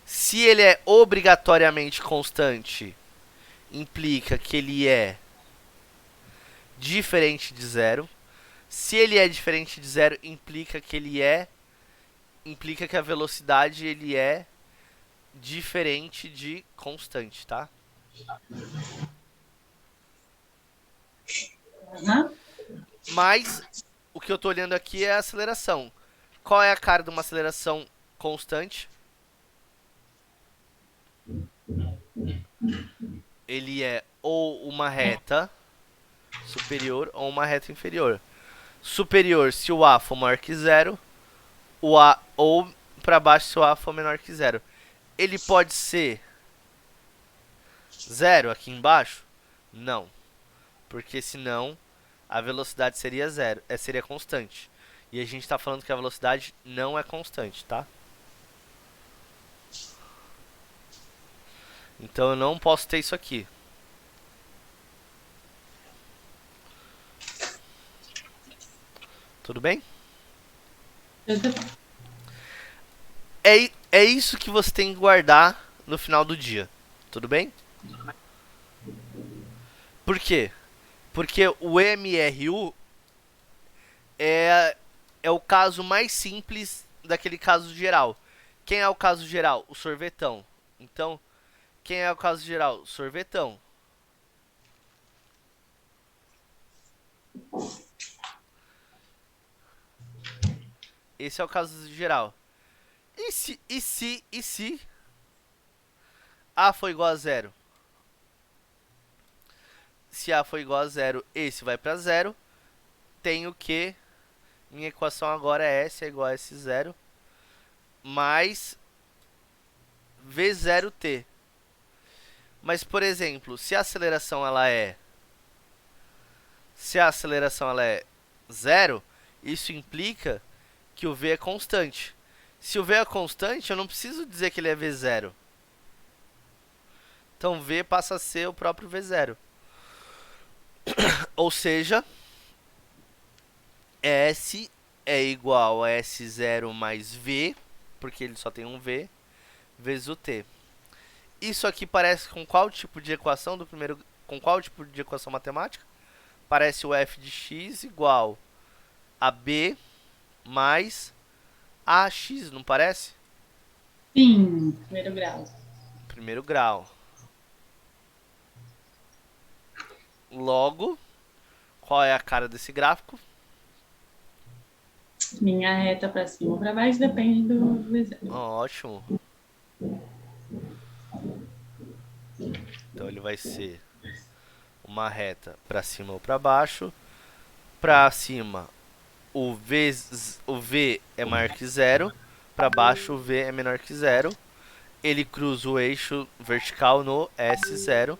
Se ele é obrigatoriamente constante, implica que ele é diferente de zero. Se ele é diferente de zero, implica que a velocidade ele é diferente de constante, tá? Uhum. Mas o que eu tô olhando aqui é a aceleração. Qual é a cara de uma aceleração constante? Ele é ou uma reta superior ou uma reta inferior. Superior se o A for maior que zero, o A ou para baixo se o A for menor que zero. Ele pode ser zero aqui embaixo? Não, porque senão a velocidade seria zero, seria constante. E a gente está falando que a velocidade não é constante, tá? Então eu não posso ter isso aqui. Tudo bem? É isso que você tem que guardar no final do dia. Tudo bem? Por quê? Porque o MRU é o caso mais simples daquele caso geral. Quem é o caso geral? O sorvetão. Então, quem é o caso geral? Sorvetão. Esse é o caso geral. E se A for igual a zero? Se A for igual a zero, esse vai para zero. Tenho que minha equação agora é S é igual a S0 mais V0t. Mas, por exemplo, se a aceleração ela é zero, isso implica que o V é constante. Se o V é constante, eu não preciso dizer que ele é V0. Então V passa a ser o próprio V0. Ou seja, S é igual a S0 mais V, porque ele só tem um V, vezes o T. Isso aqui parece com qual tipo de equação do primeiro, com qual tipo de equação matemática? Parece o f de x igual a b mais ax, não parece? Sim, primeiro grau. Primeiro grau. Logo, qual é a cara desse gráfico? Minha reta para cima ou para baixo depende do exemplo. Ótimo. Então ele vai ser uma reta para cima ou para baixo. Para cima, o V é maior que zero. Para baixo, o V é menor que zero. Ele cruza o eixo vertical no S0.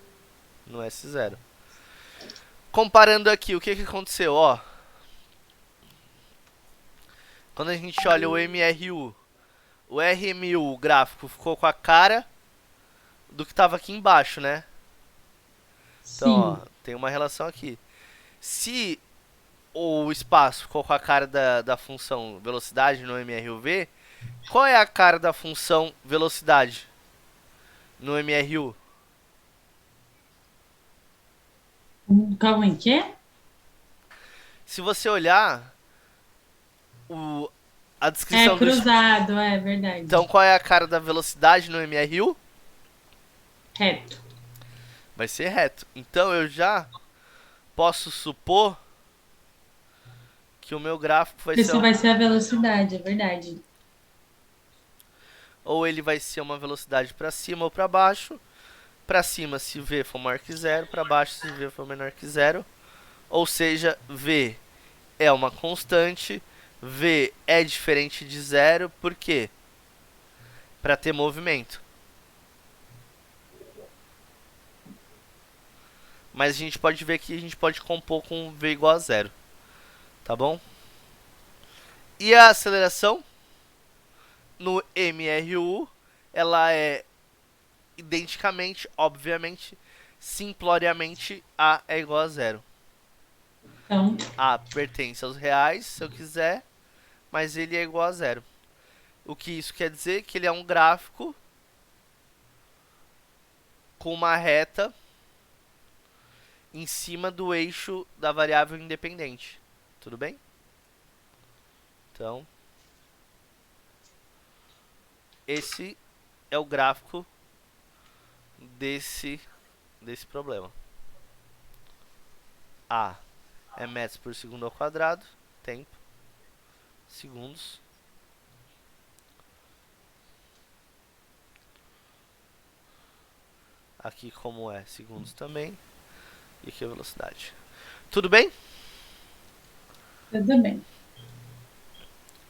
No S0. Comparando aqui, o que aconteceu? Ó, quando a gente olha o MRU, o RMU, o gráfico, ficou com a cara do que estava aqui embaixo, né? Então, ó, Sim. tem uma relação aqui. Se o espaço ficou com a cara da função velocidade no MRUV, qual é a cara da função velocidade no MRU? Calma aí, quê? Se você olhar o, a É descrição do... cruzado, é Então, verdade. qual é a cara da velocidade no MRU? Reto. vai ser reto. Então eu já posso supor que o meu gráfico vai ser Isso vai ser a velocidade, é verdade. ou ele vai ser uma velocidade para cima ou para baixo. Para cima se v for maior que zero, para baixo se v for menor que zero. Ou seja, v é uma constante, v é diferente de zero, por quê? Para ter movimento. Mas a gente pode ver que a gente pode compor com v igual a zero, tá bom? E a aceleração no MRU, ela é identicamente, obviamente, simploriamente A é igual a zero. Então, A pertence aos reais, se eu quiser, mas ele é igual a zero. O que isso quer dizer? Que ele é um gráfico com uma reta em cima do eixo da variável independente. Tudo bem? Então, esse é o gráfico desse problema. A é metros por segundo ao quadrado, tempo, segundos. Aqui como é segundos também. E aqui a velocidade. Tudo bem? tudo bem.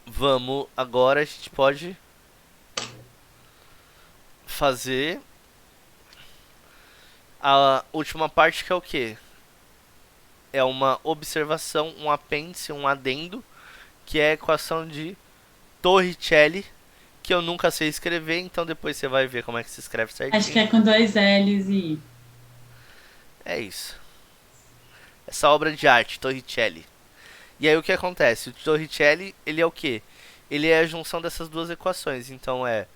Vamos agora, a gente pode fazer a última parte, que é o que? É uma observação, um apêndice, um adendo, que é a equação de Torricelli, que eu nunca sei escrever, então depois você vai ver como é que se escreve Acho que certinho. é com dois L's e I. É isso. Essa obra de arte, Torricelli. E aí o que acontece? O Torricelli, ele é o quê? Ele é a junção dessas duas equações. Então é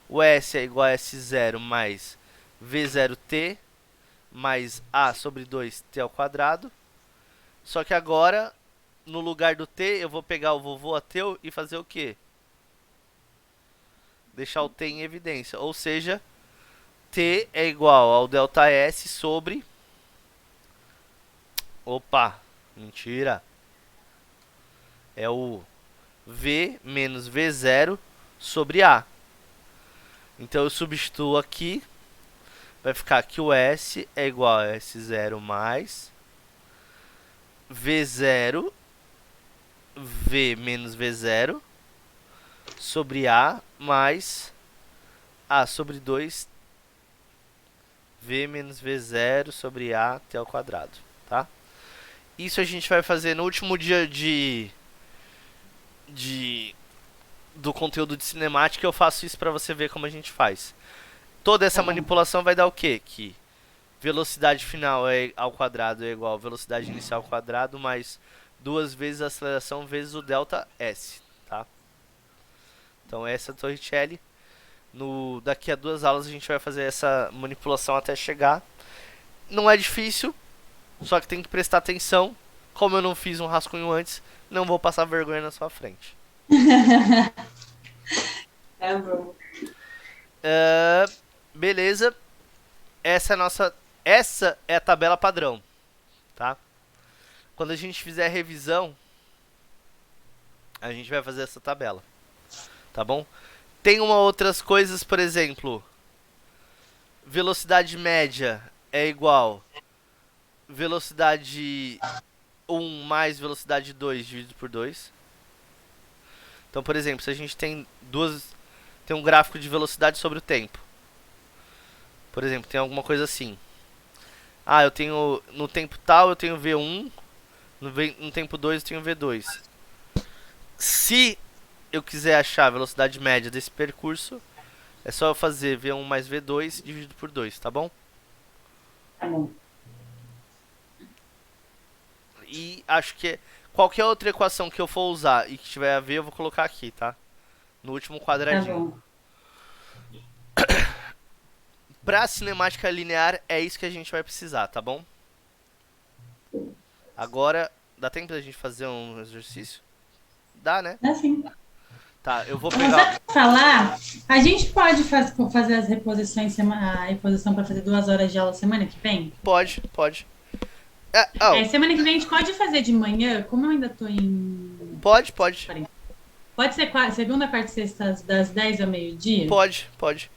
o S é igual a S0 mais V0t mais A sobre 2t ao quadrado. Só que agora, no lugar do t, eu vou pegar o vovô ateu e fazer o quê? Deixar o t em evidência. Ou seja, t é igual ao ΔS sobre... Opa, mentira. É o V menos V0 sobre A. Então eu substituo aqui. Vai ficar que o S é igual a S0 mais V0 V menos V0 sobre A mais A sobre 2 V menos V0 sobre A t ao quadrado, tá? Isso a gente vai fazer no último dia de do conteúdo de cinemática. Eu faço isso para você ver como a gente faz. Toda essa Tá bom. manipulação vai dar o quê? Que velocidade final ao quadrado é igual a velocidade inicial ao quadrado mais duas vezes a aceleração vezes o delta S, tá? Então essa é a Torricelli. Daqui a 2 aulas a gente vai fazer essa manipulação até chegar. Não é difícil, só que tem que prestar atenção. Como eu não fiz um rascunho antes, não vou passar vergonha na sua frente. Tá bom. Beleza. Essa é a tabela padrão, tá? Quando a gente fizer a revisão, a gente vai fazer essa tabela, tá bom? Tem uma outras coisas, por exemplo, velocidade média é igual velocidade 1 mais velocidade 2 dividido por 2. Então, por exemplo, se a gente tem um gráfico de velocidade sobre o tempo. Por exemplo, tem alguma coisa assim. Ah, eu tenho no tempo tal eu tenho V1, no tempo 2 eu tenho V2. Se eu quiser achar a velocidade média desse percurso, é só eu fazer V1 mais V2 dividido por 2, tá bom? Tá bom. E acho que qualquer outra equação que eu for usar e que tiver a ver, eu vou colocar aqui, tá? No último Tá quadradinho. bom. Pra cinemática linear, é isso que a gente vai precisar, tá bom? Agora, dá tempo da gente fazer um exercício? Dá, né? Assim. Tá, eu vou Mas pegar. a falar, a gente pode fazer as reposições, a reposição para fazer 2 horas de aula semana que vem? Pode, pode. É, oh, Semana que vem a gente pode fazer de manhã, como eu ainda estou em. pode, pode. Pode ser segunda, quarta e sexta, das 10 ao meio-dia? Pode, pode.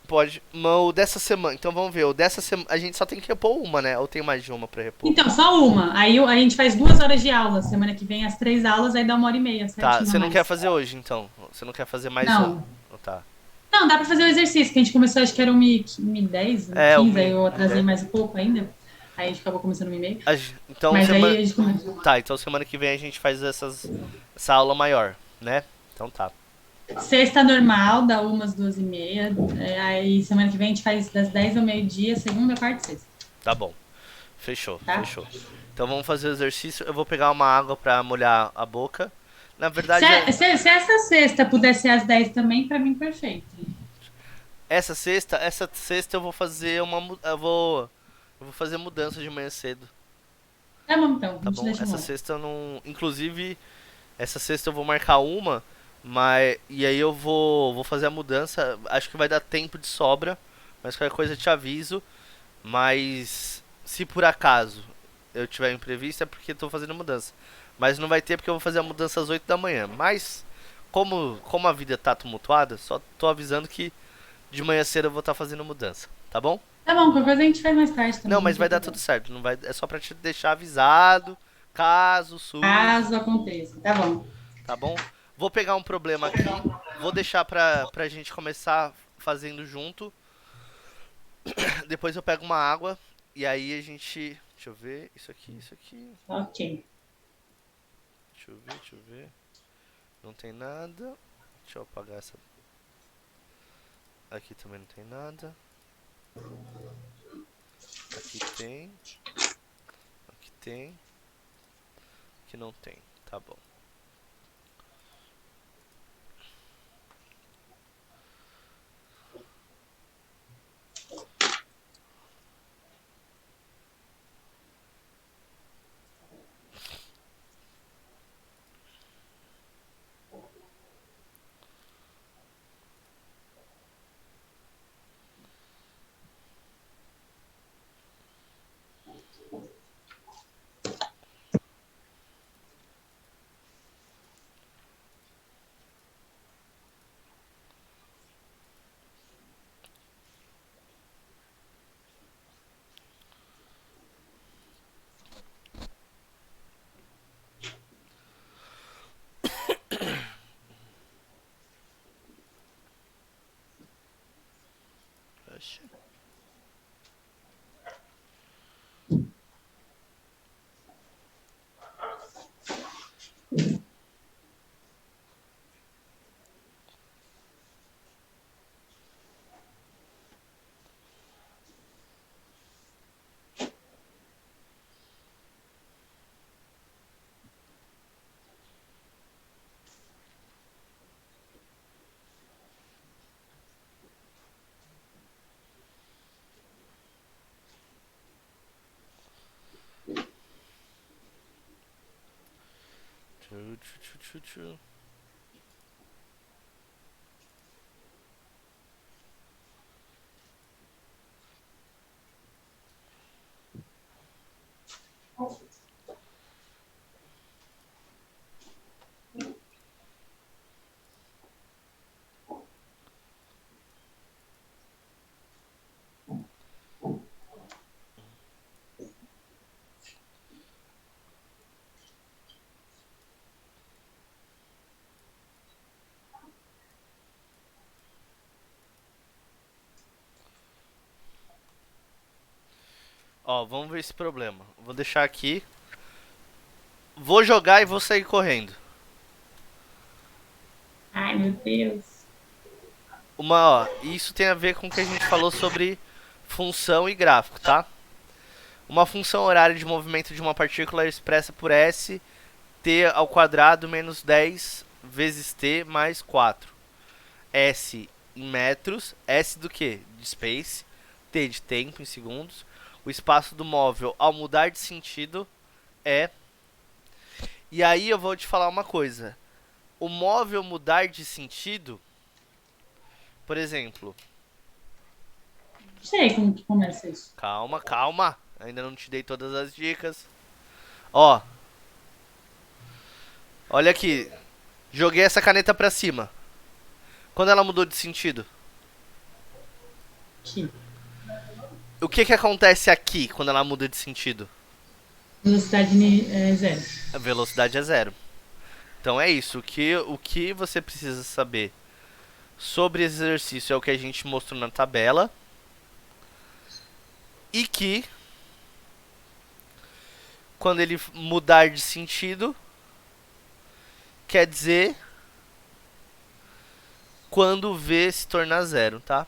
Pode. Mas o dessa semana. Então vamos ver. O dessa semana. A gente só tem que repor uma, né? Ou tem mais de uma pra repor? Então, só uma. Aí a gente faz 2 horas de aula. Semana que vem, as 3 aulas, aí dá 1 hora e meia, Tá, certinho a você não quer mais. fazer hoje, então. Você não quer fazer mais uma. Não. Tá. Não, dá pra fazer o exercício, que a gente começou, acho que era 1h10, É, 1h15, aí eu atrasei mais um pouco ainda. Aí a gente acabou começando 1h30. Então Mas aí semana. a gente começou. Tá, então semana que vem a gente faz essa aula maior, né? Então tá. Sexta normal, dá umas 2h30. Aí semana que vem a gente faz das 10 ao meio-dia, segunda, quarta e sexta. Tá bom. Fechou, Tá? fechou. Então vamos fazer o exercício. Eu vou pegar uma água pra molhar a boca. Na Se, verdade, se essa sexta puder ser às 10 também, pra mim, perfeito. essa sexta eu vou fazer eu vou fazer mudança de manhã cedo, Tá bom, então. A tá gente bom? deixa Essa rolar. sexta eu não, inclusive, essa sexta eu vou marcar uma, mas e aí eu vou fazer a mudança. Acho que vai dar tempo de sobra, mas qualquer coisa eu te aviso. Mas se por acaso eu tiver imprevisto é porque estou fazendo mudança. Mas não vai ter porque eu vou fazer a mudança às 8 da manhã. Mas como a vida tá tumultuada, só tô avisando que de manhã cedo eu vou estar fazendo mudança, tá bom? Tá bom, qualquer coisa a gente faz mais tarde Não, também, não mas tem vai dar tudo problema. certo, não vai, é só pra te deixar avisado, caso surja, Caso aconteça, tá bom. tá bom? Vou pegar um problema aqui, vou deixar pra gente começar fazendo junto. Depois eu pego uma água e aí a gente, deixa eu ver, isso aqui, isso aqui. Ok. Deixa eu ver, deixa eu ver. Não tem nada. Deixa eu apagar essa. Aqui também não tem nada. Aqui tem. Aqui tem. Aqui não tem. Tá bom. Oxi. Tchu, tchu, tchu, tchu, tchu. Ó, vamos ver esse problema. Vou deixar aqui. Vou jogar e vou sair correndo. Ai, meu Deus. Isso tem a ver com o que a gente falou sobre função e gráfico, tá? Uma função horária de movimento de uma partícula é expressa por s t ao quadrado menos 10 vezes t mais 4. S em metros, S do que? De space, T de tempo em segundos. O espaço do móvel ao mudar de sentido é. E aí eu vou te falar uma coisa. o móvel mudar de sentido, por exemplo, Não sei como que começa isso. calma, calma, ainda não te dei todas as dicas. Ó, olha aqui, joguei essa caneta pra cima. Quando ela mudou de sentido, Aqui. o que que acontece aqui quando ela muda de sentido? Velocidade é zero. A velocidade é zero. Então é isso. O que você precisa saber sobre esse exercício é o que a gente mostrou na tabela. E que quando ele mudar de sentido, quer dizer quando V se tornar zero, tá?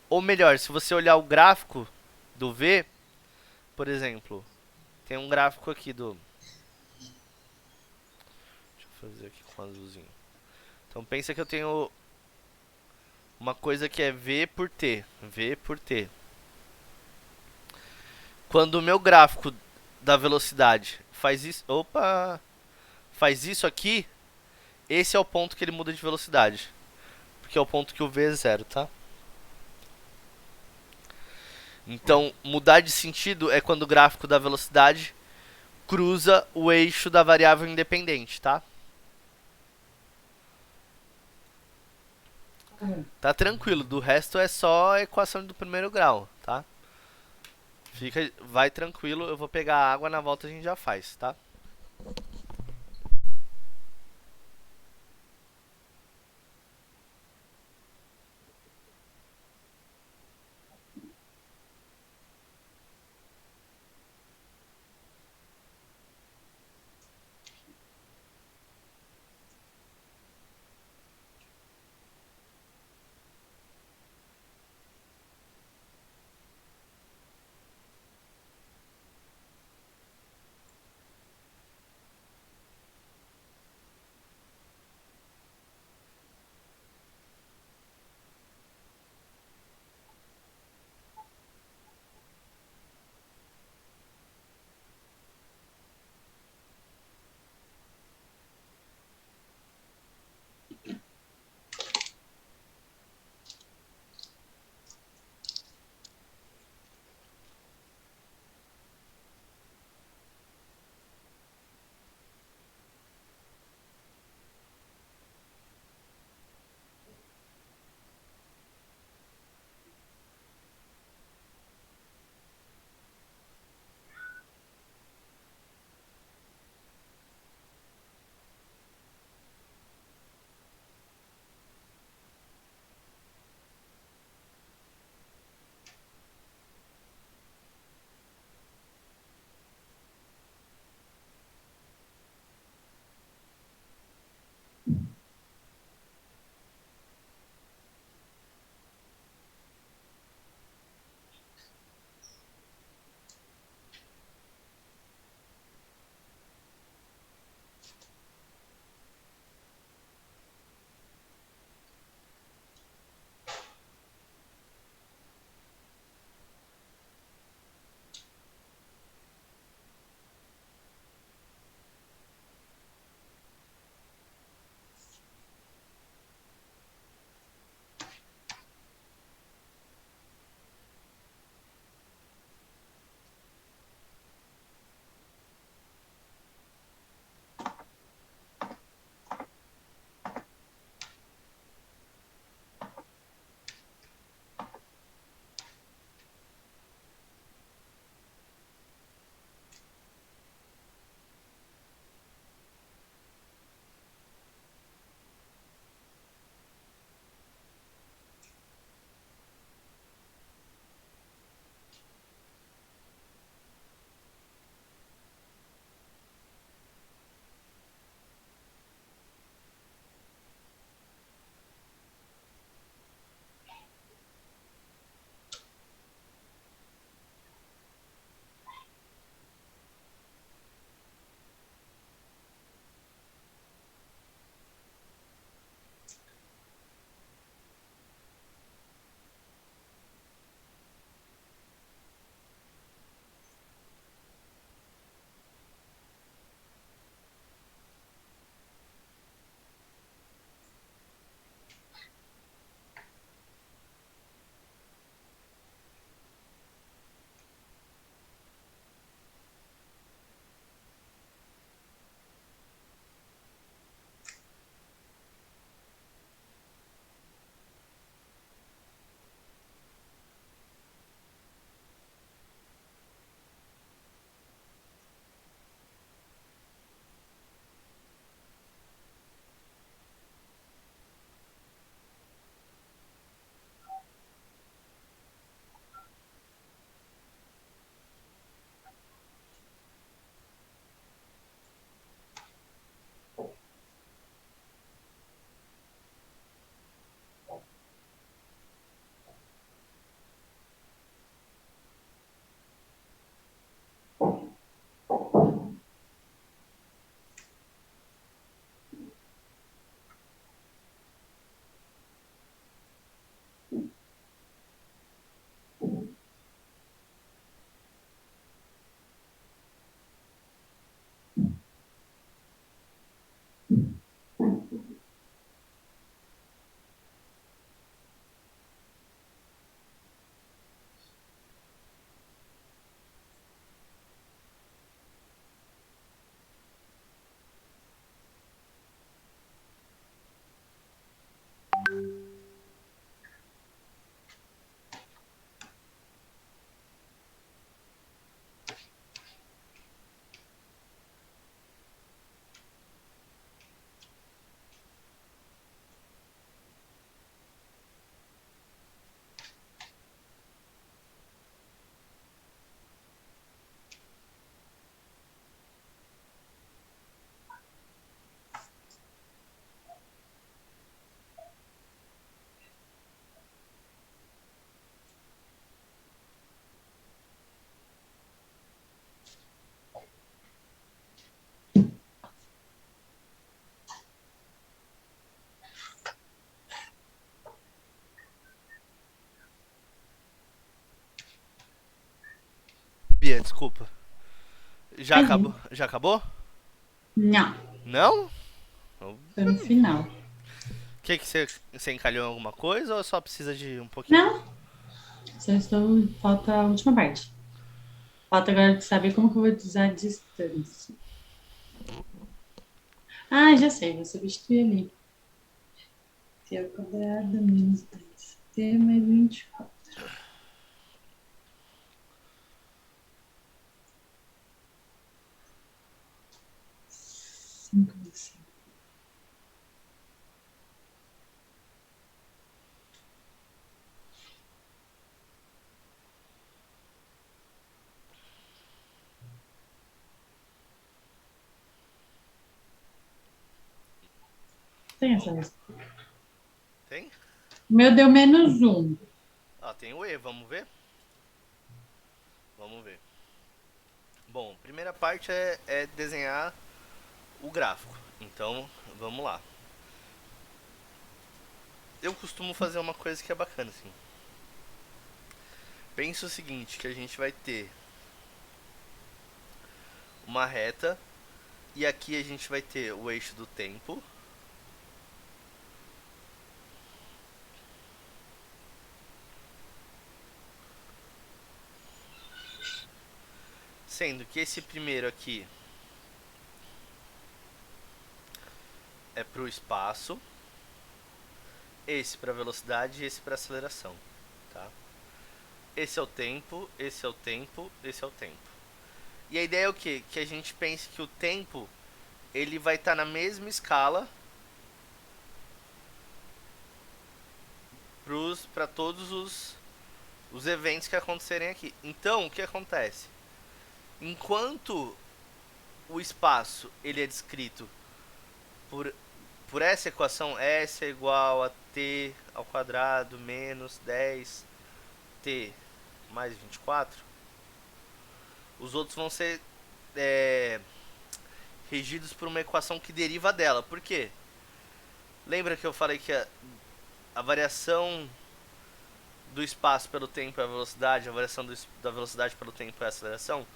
Ou melhor, se você olhar o gráfico do V, por exemplo, tem um gráfico aqui do. Deixa eu fazer aqui com azulzinho. Então pensa que eu tenho uma coisa que é V por T. V por T. Quando o meu gráfico da velocidade faz isso. Opa! Faz isso aqui, esse é o ponto que ele muda de velocidade. Porque é o ponto que o V é zero, tá? Então, mudar de sentido é quando o gráfico da velocidade cruza o eixo da variável independente, tá? Tá tranquilo, do resto é só a equação do primeiro grau, tá? Vai tranquilo, eu vou pegar a água, na volta a gente já faz, tá? Bíblia, desculpa. Já acabou? Aí. Já acabou? Não, Não? O tô no final. que você encalhou em alguma coisa ou só precisa de um pouquinho? Não, só estou. Falta a última parte. Falta agora de saber como que eu vou usar a distância. Ah, já sei, vou substituir ali. T ao quadrado menos 10t mais 24. 5 vezes 5. Tem essa resposta. Tem? O meu deu menos um. Ah, tem o E, vamos ver? Vamos ver. Bom, primeira parte é desenhar o gráfico. Então, vamos lá. Eu costumo fazer uma coisa que é bacana, assim. Pensa o seguinte, que a gente vai ter uma reta e aqui a gente vai ter o eixo do tempo. Sendo que esse primeiro aqui é para o espaço, esse para velocidade e esse para aceleração, tá? Esse é o tempo, esse é o tempo, esse é o tempo. E a ideia é o quê? Que a gente pense que o tempo ele vai estar na mesma escala para todos os eventos que acontecerem aqui. Então, o que acontece? Enquanto o espaço ele é descrito por, por essa equação, S é igual a t ao quadrado menos 10t mais 24, os outros vão ser é, regidos por uma equação que deriva dela. Por quê? Lembra que eu falei que a variação do espaço pelo tempo é a velocidade, a variação da velocidade pelo tempo é a aceleração?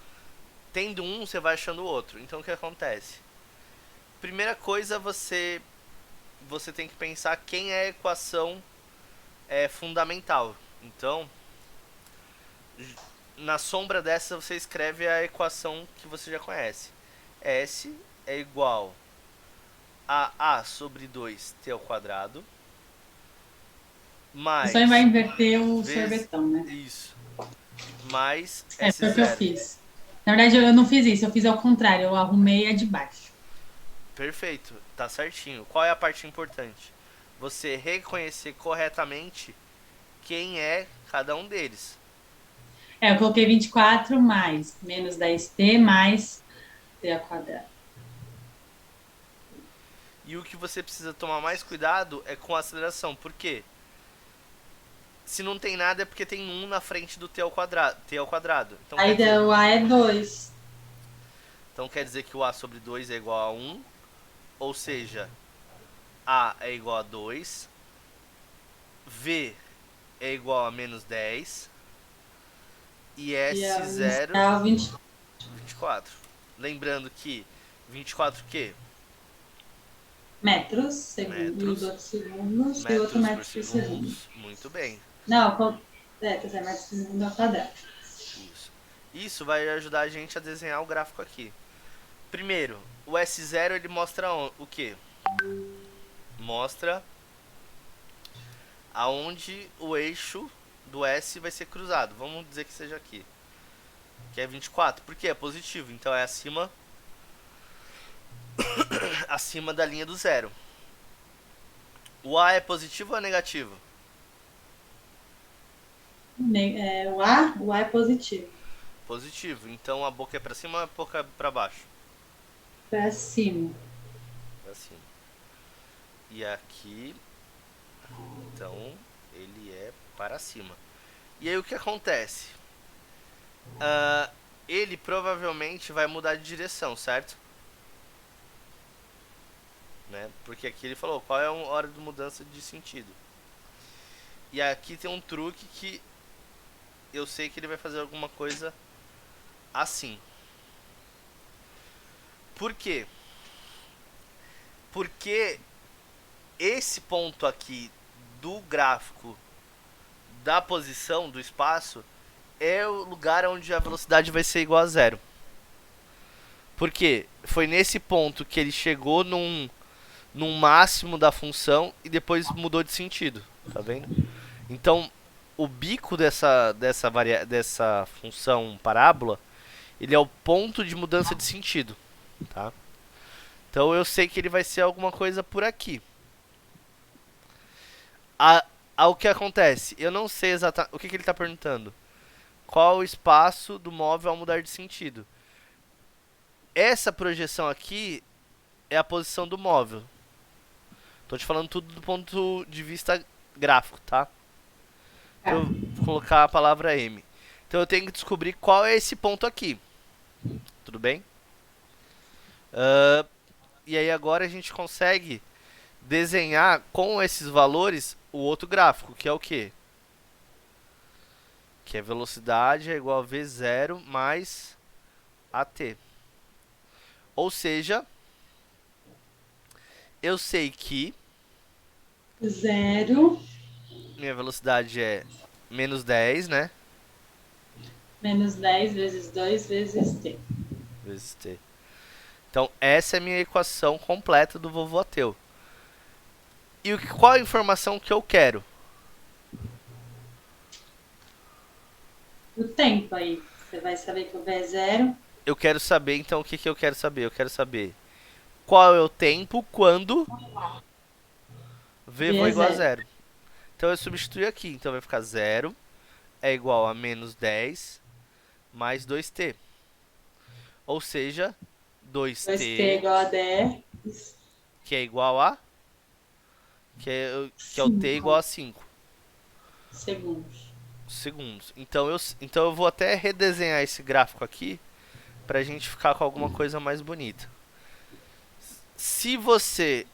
Tendo um, você vai achando o outro. Então o que acontece? Primeira coisa, você tem que pensar quem é a equação fundamental. Então, na sombra dessa você escreve a equação que você já conhece. S é igual a A sobre 2t ao quadrado Só vai mais inverter o vezes sorvetão, né? isso mais É, foi o que eu S0. fiz. Na verdade, eu não fiz isso, eu fiz ao contrário, eu arrumei a de baixo. Perfeito, tá certinho. Qual é a parte importante? Você reconhecer corretamente quem é cada um deles. É, eu coloquei 24 mais menos 10t mais t ao quadrado. E o que você precisa tomar mais cuidado é com a aceleração. Por quê? Se não tem nada é porque tem um na frente do t ao quadrado. T ao quadrado. Aí o A é 2. Então quer dizer que o a sobre 2 é igual a 1. Ou seja, a é igual a 2. V é igual a menos 10. E E a S0, inicial 20 24. Lembrando que 24 o quê? metros, segundo, e os Metros. outros segundos, e outro Metros por metros por segundo. segundos. Muito bem. Não, tá certo, metros por segundo ao quadrado. Isso. Isso vai ajudar a gente a desenhar o gráfico aqui. Primeiro, o S0 ele mostra o quê? Mostra aonde o eixo do S vai ser cruzado. Vamos dizer que seja aqui. Que é 24. Por quê? É positivo. Então é acima da linha do zero. O A é positivo ou é negativo? O A é positivo. Positivo. Então a boca é pra cima ou a boca é pra baixo? Para cima. Pra cima. E aqui, então, ele é para cima. E aí o que acontece? Ah, ele provavelmente vai mudar de direção, certo? Né? Porque aqui ele falou qual é a hora de mudança de sentido. E aqui tem um truque que eu sei que ele vai fazer alguma coisa assim. Por quê? Porque esse ponto aqui do gráfico da posição do espaço é o lugar onde a velocidade vai ser igual a zero. Porque foi nesse ponto que ele chegou num máximo da função e depois mudou de sentido, tá vendo? Então, o bico dessa função parábola, ele é o ponto de mudança de sentido, tá? Então eu sei que ele vai ser alguma coisa por aqui. O que acontece? Eu não sei exatamente o que ele está perguntando. Qual o espaço do móvel ao mudar de sentido? Essa projeção aqui é a posição do móvel. Tô te falando tudo do ponto de vista gráfico, tá? Então eu vou colocar a palavra M. Então eu tenho que descobrir qual é esse ponto aqui. Tudo bem? E aí agora a gente consegue desenhar com esses valores o outro gráfico, que é o quê? Que é velocidade é igual a V0 mais AT. Ou seja, eu sei que 0 minha velocidade é menos 10, né? menos 10 vezes 2 vezes t. Vezes T. Então, essa é a minha equação completa do vovô ateu. E qual a informação que eu quero? O tempo aí. Você vai saber que o V é 0. Eu quero saber, então, o que eu quero saber? Eu quero saber qual é o tempo quando V V for é igual a 0. zero. Então, eu substituo aqui. Então, vai ficar 0 é igual a menos 10 mais 2t. Ou seja, 2t é 2t, igual a 10. que é igual a... que é o t igual a 5 segundos. segundos. Então eu vou até redesenhar esse gráfico aqui pra gente ficar com alguma coisa mais bonita. Se você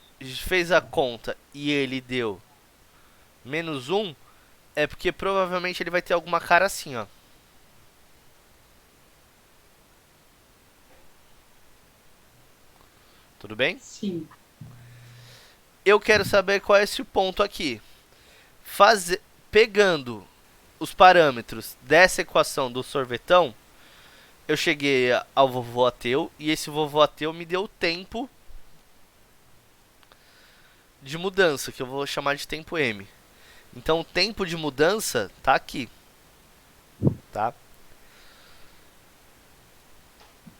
fez a conta e ele deu menos 1, é porque provavelmente ele vai ter alguma cara assim, ó. Tudo bem? Sim. Eu quero saber qual é esse ponto aqui. Pegando os parâmetros dessa equação do sorvetão, eu cheguei ao vovô ateu e esse vovô ateu me deu o tempo de mudança, que eu vou chamar de tempo m. Então o tempo de mudança tá aqui, tá?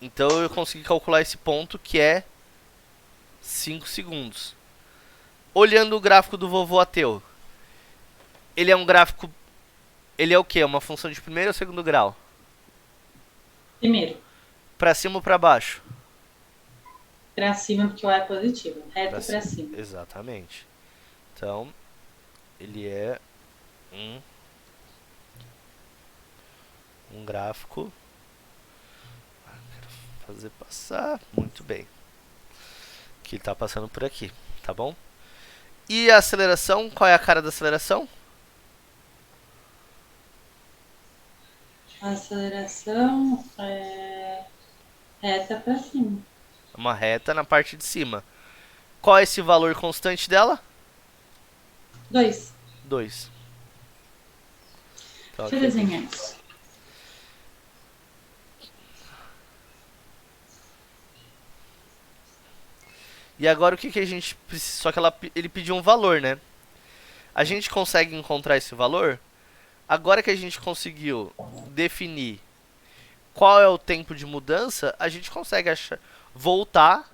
Então eu consegui calcular esse ponto que é 5 segundos. Olhando o gráfico do vovô ateu, ele é um gráfico, ele é o quê? Uma função de primeiro ou segundo grau? Primeiro, Pra cima ou pra baixo? para cima, porque o A é positivo. Reto para cima. cima. Exatamente. Então, ele é um gráfico. Quero fazer passar. Muito bem. Que ele tá passando por aqui, tá bom? E a aceleração? Qual é a cara da aceleração? A aceleração é reta para cima. Uma reta na parte de cima. Qual é esse valor constante dela? 2. 2. Então, Deixa eu desenhar isso. E agora o que a gente precisa? Só que ele pediu um valor, né? A gente consegue encontrar esse valor? Agora que a gente conseguiu definir qual é o tempo de mudança, a gente consegue voltar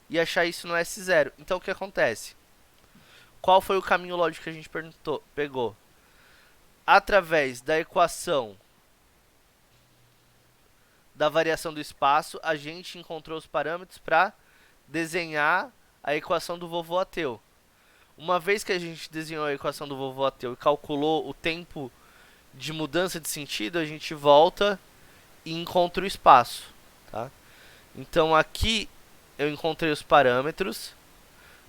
e achar isso no S0. Então o que acontece? Qual foi o caminho lógico que a gente pegou? Através da equação da variação do espaço, a gente encontrou os parâmetros para desenhar a equação do vovô ateu. Uma vez que a gente desenhou a equação do vovô ateu e calculou o tempo de mudança de sentido, a gente volta e encontra o espaço, tá? Então aqui eu encontrei os parâmetros,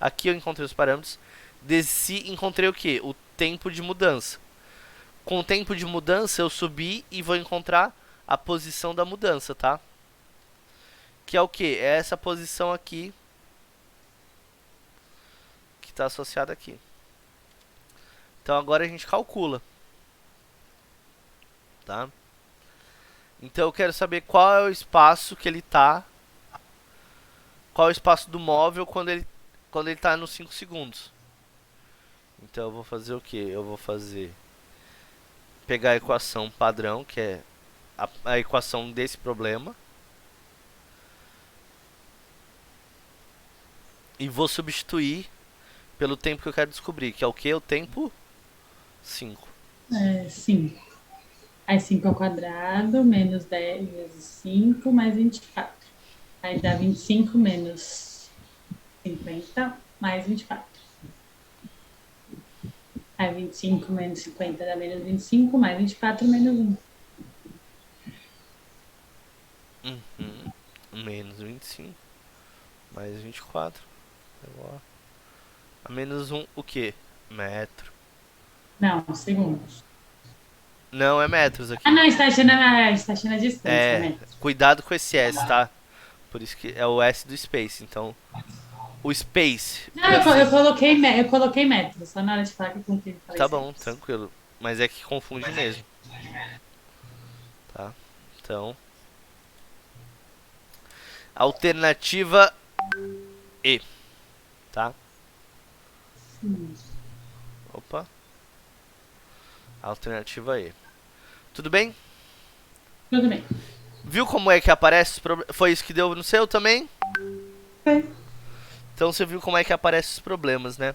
aqui eu encontrei os parâmetros, desci e encontrei o que? O tempo de mudança. Com o tempo de mudança eu subi e vou encontrar a posição da mudança, tá? Que é o que? É essa posição aqui que está associada aqui. Então agora a gente calcula, tá? Então eu quero saber qual é o espaço que ele tá, qual é o espaço do móvel quando ele tá nos 5 segundos. Então eu vou fazer o que? Eu vou pegar a equação padrão, que é a equação desse problema, e vou substituir pelo tempo que eu quero descobrir, que é o que? O tempo 5. 5. Aí 5 ao quadrado, menos 10 vezes 5, mais 24. Aí dá 25 menos 50, mais 24. Aí 25 menos 50 dá menos 25, mais 24, menos 1. Menos 25 mais 24 igual a menos 1, o que? Metro. Não, segundos. Não, é metros Ah, aqui. não, está achando a distância, É, né? cuidado com esse S, tá? Por isso que é o S do Space. Então, o Space. Não, eu coloquei metros, só na hora de falar que eu coloquei, falei Tá bom, certo. tranquilo. Mas é que confunde mesmo, tá? Então, alternativa E, tá? Opa, alternativa E. Tudo bem? Tudo bem. Viu como é que aparece os problemas? Foi isso que deu no seu também? Foi. Então você viu como é que aparecem os problemas, né?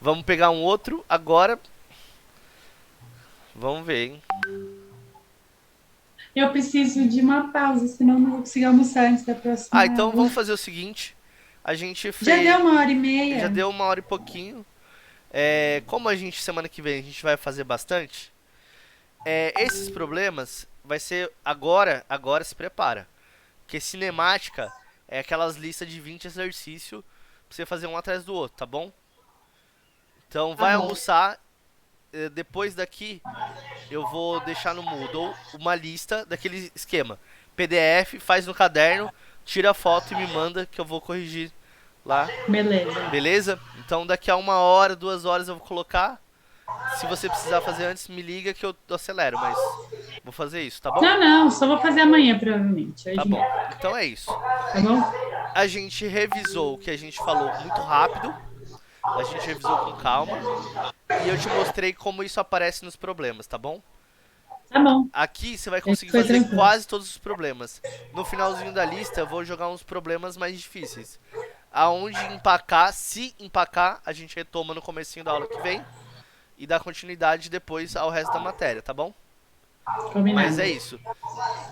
Vamos pegar um outro agora. Vamos ver, hein? Eu preciso de uma pausa, senão eu não vou conseguir almoçar antes da próxima Ah, então vamos aula. fazer o seguinte. A gente Já deu fez. 1h30? Já deu 1 hora e pouquinho. É, como a gente, semana que vem, a gente vai fazer bastante. Esses problemas vai ser agora se prepara. Porque cinemática é aquelas listas de 20 exercícios pra você fazer um atrás do outro, tá bom? Então Tá vai bom. almoçar. Depois daqui eu vou deixar no Moodle uma lista daquele esquema. PDF, faz no caderno, tira a foto e me manda que eu vou corrigir lá. Beleza. Beleza? Então daqui a 1 hora, 2 horas eu vou colocar. Se você precisar fazer antes, me liga que eu acelero, mas vou fazer isso, tá bom? Não, não, só vou fazer amanhã, provavelmente. Tá Hoje não. bom. Então é isso. Tá bom? A gente revisou o que a gente falou muito rápido. A gente revisou com calma. E eu te mostrei como isso aparece nos problemas, tá bom? Tá bom. Aqui você vai Esse conseguir foi fazer tranquilo. quase todos os problemas. No finalzinho da lista, eu vou jogar uns problemas mais difíceis. Aonde empacar, se empacar, a gente retoma no comecinho da aula que vem. E dá continuidade depois ao resto da matéria, tá bom? Mas Combinado. é isso.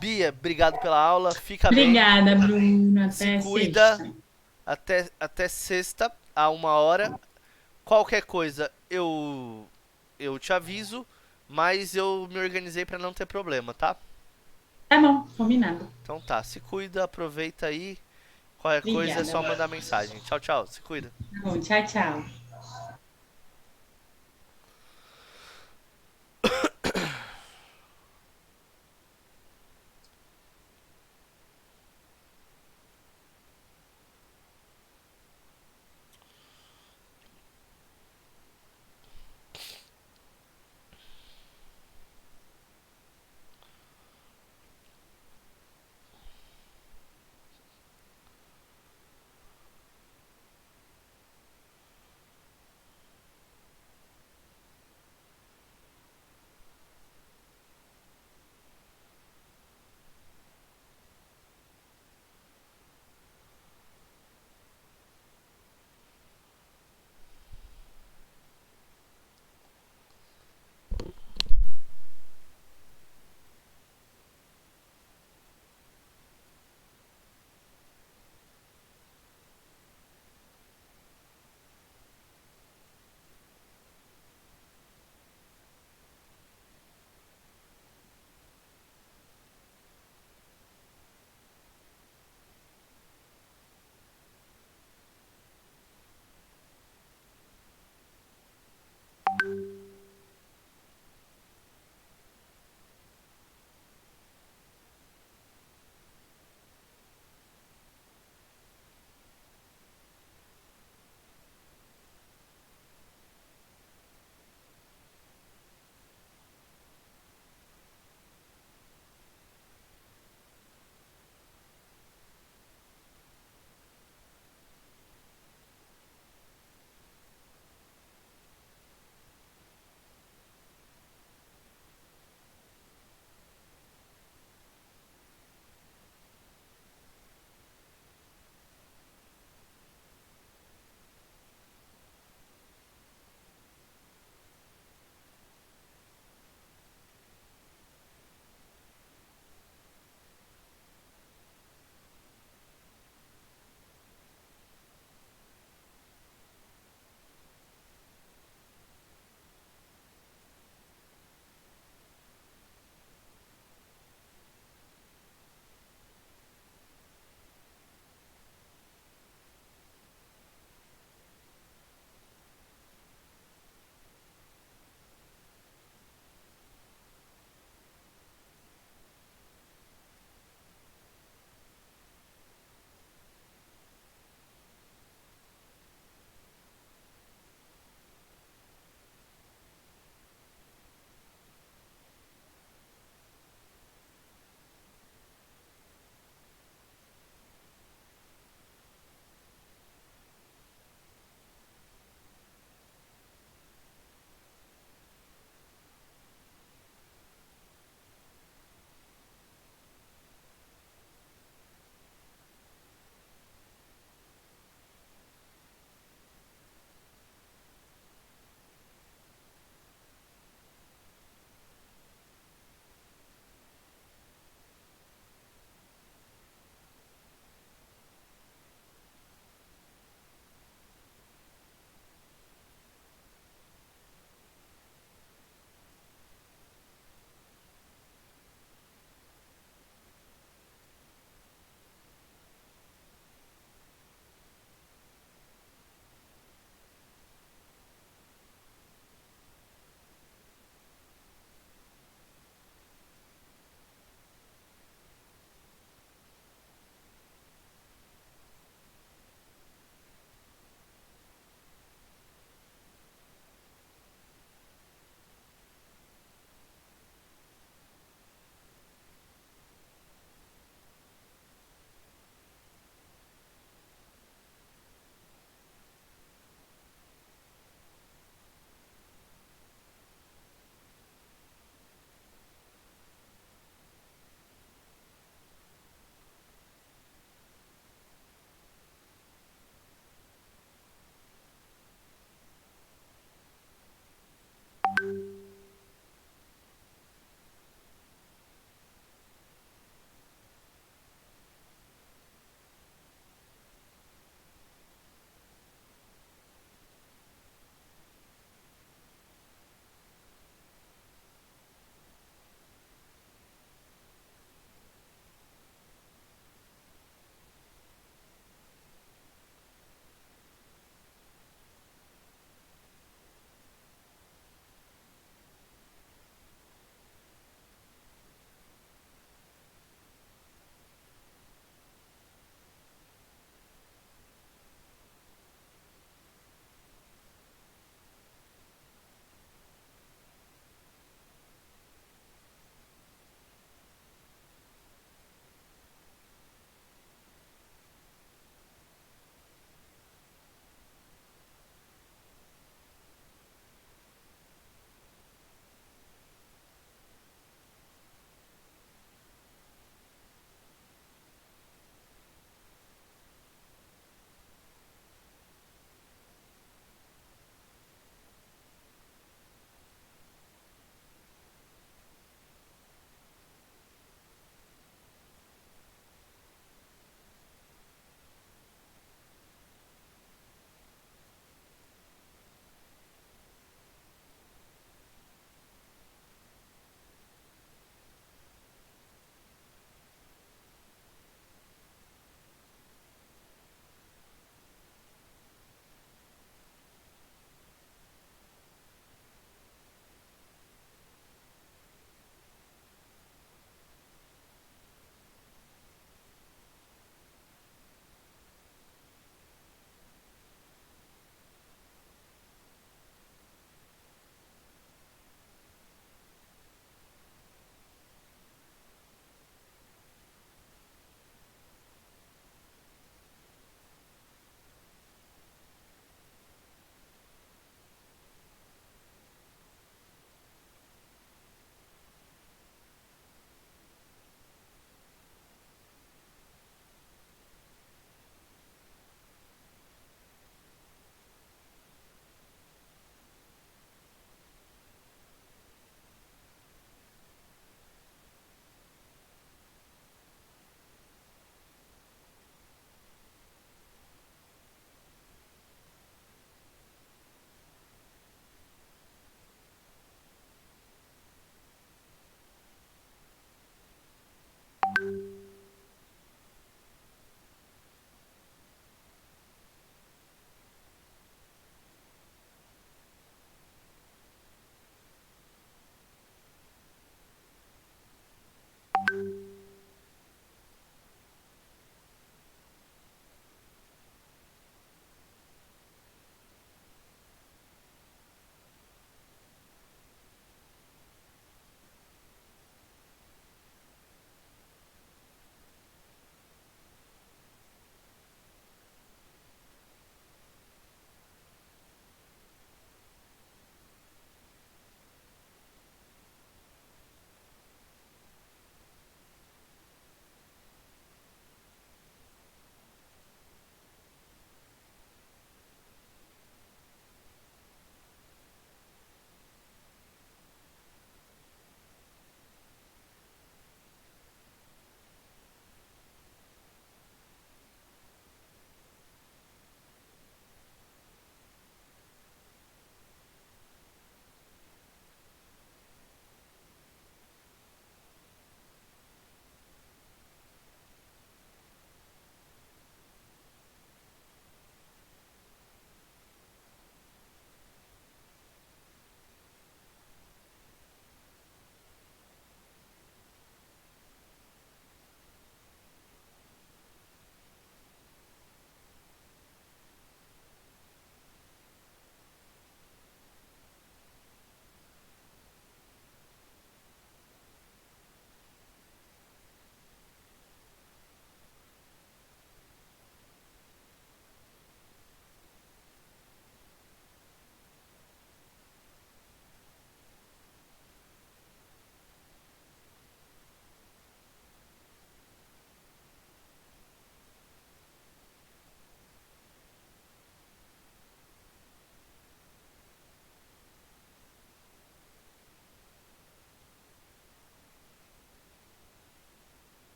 Bia, obrigado pela aula. Fica bem. Obrigada, Bruno. Se Até cuida. sexta. Até sexta, a 1 hora. Qualquer coisa eu te aviso. Mas eu me organizei pra não ter problema, tá? Tá bom, combinado. Então tá, se cuida, aproveita aí. Qualquer coisa é Obrigada. só mandar mensagem. Tchau, tchau. Se cuida. Tá bom, tchau, tchau.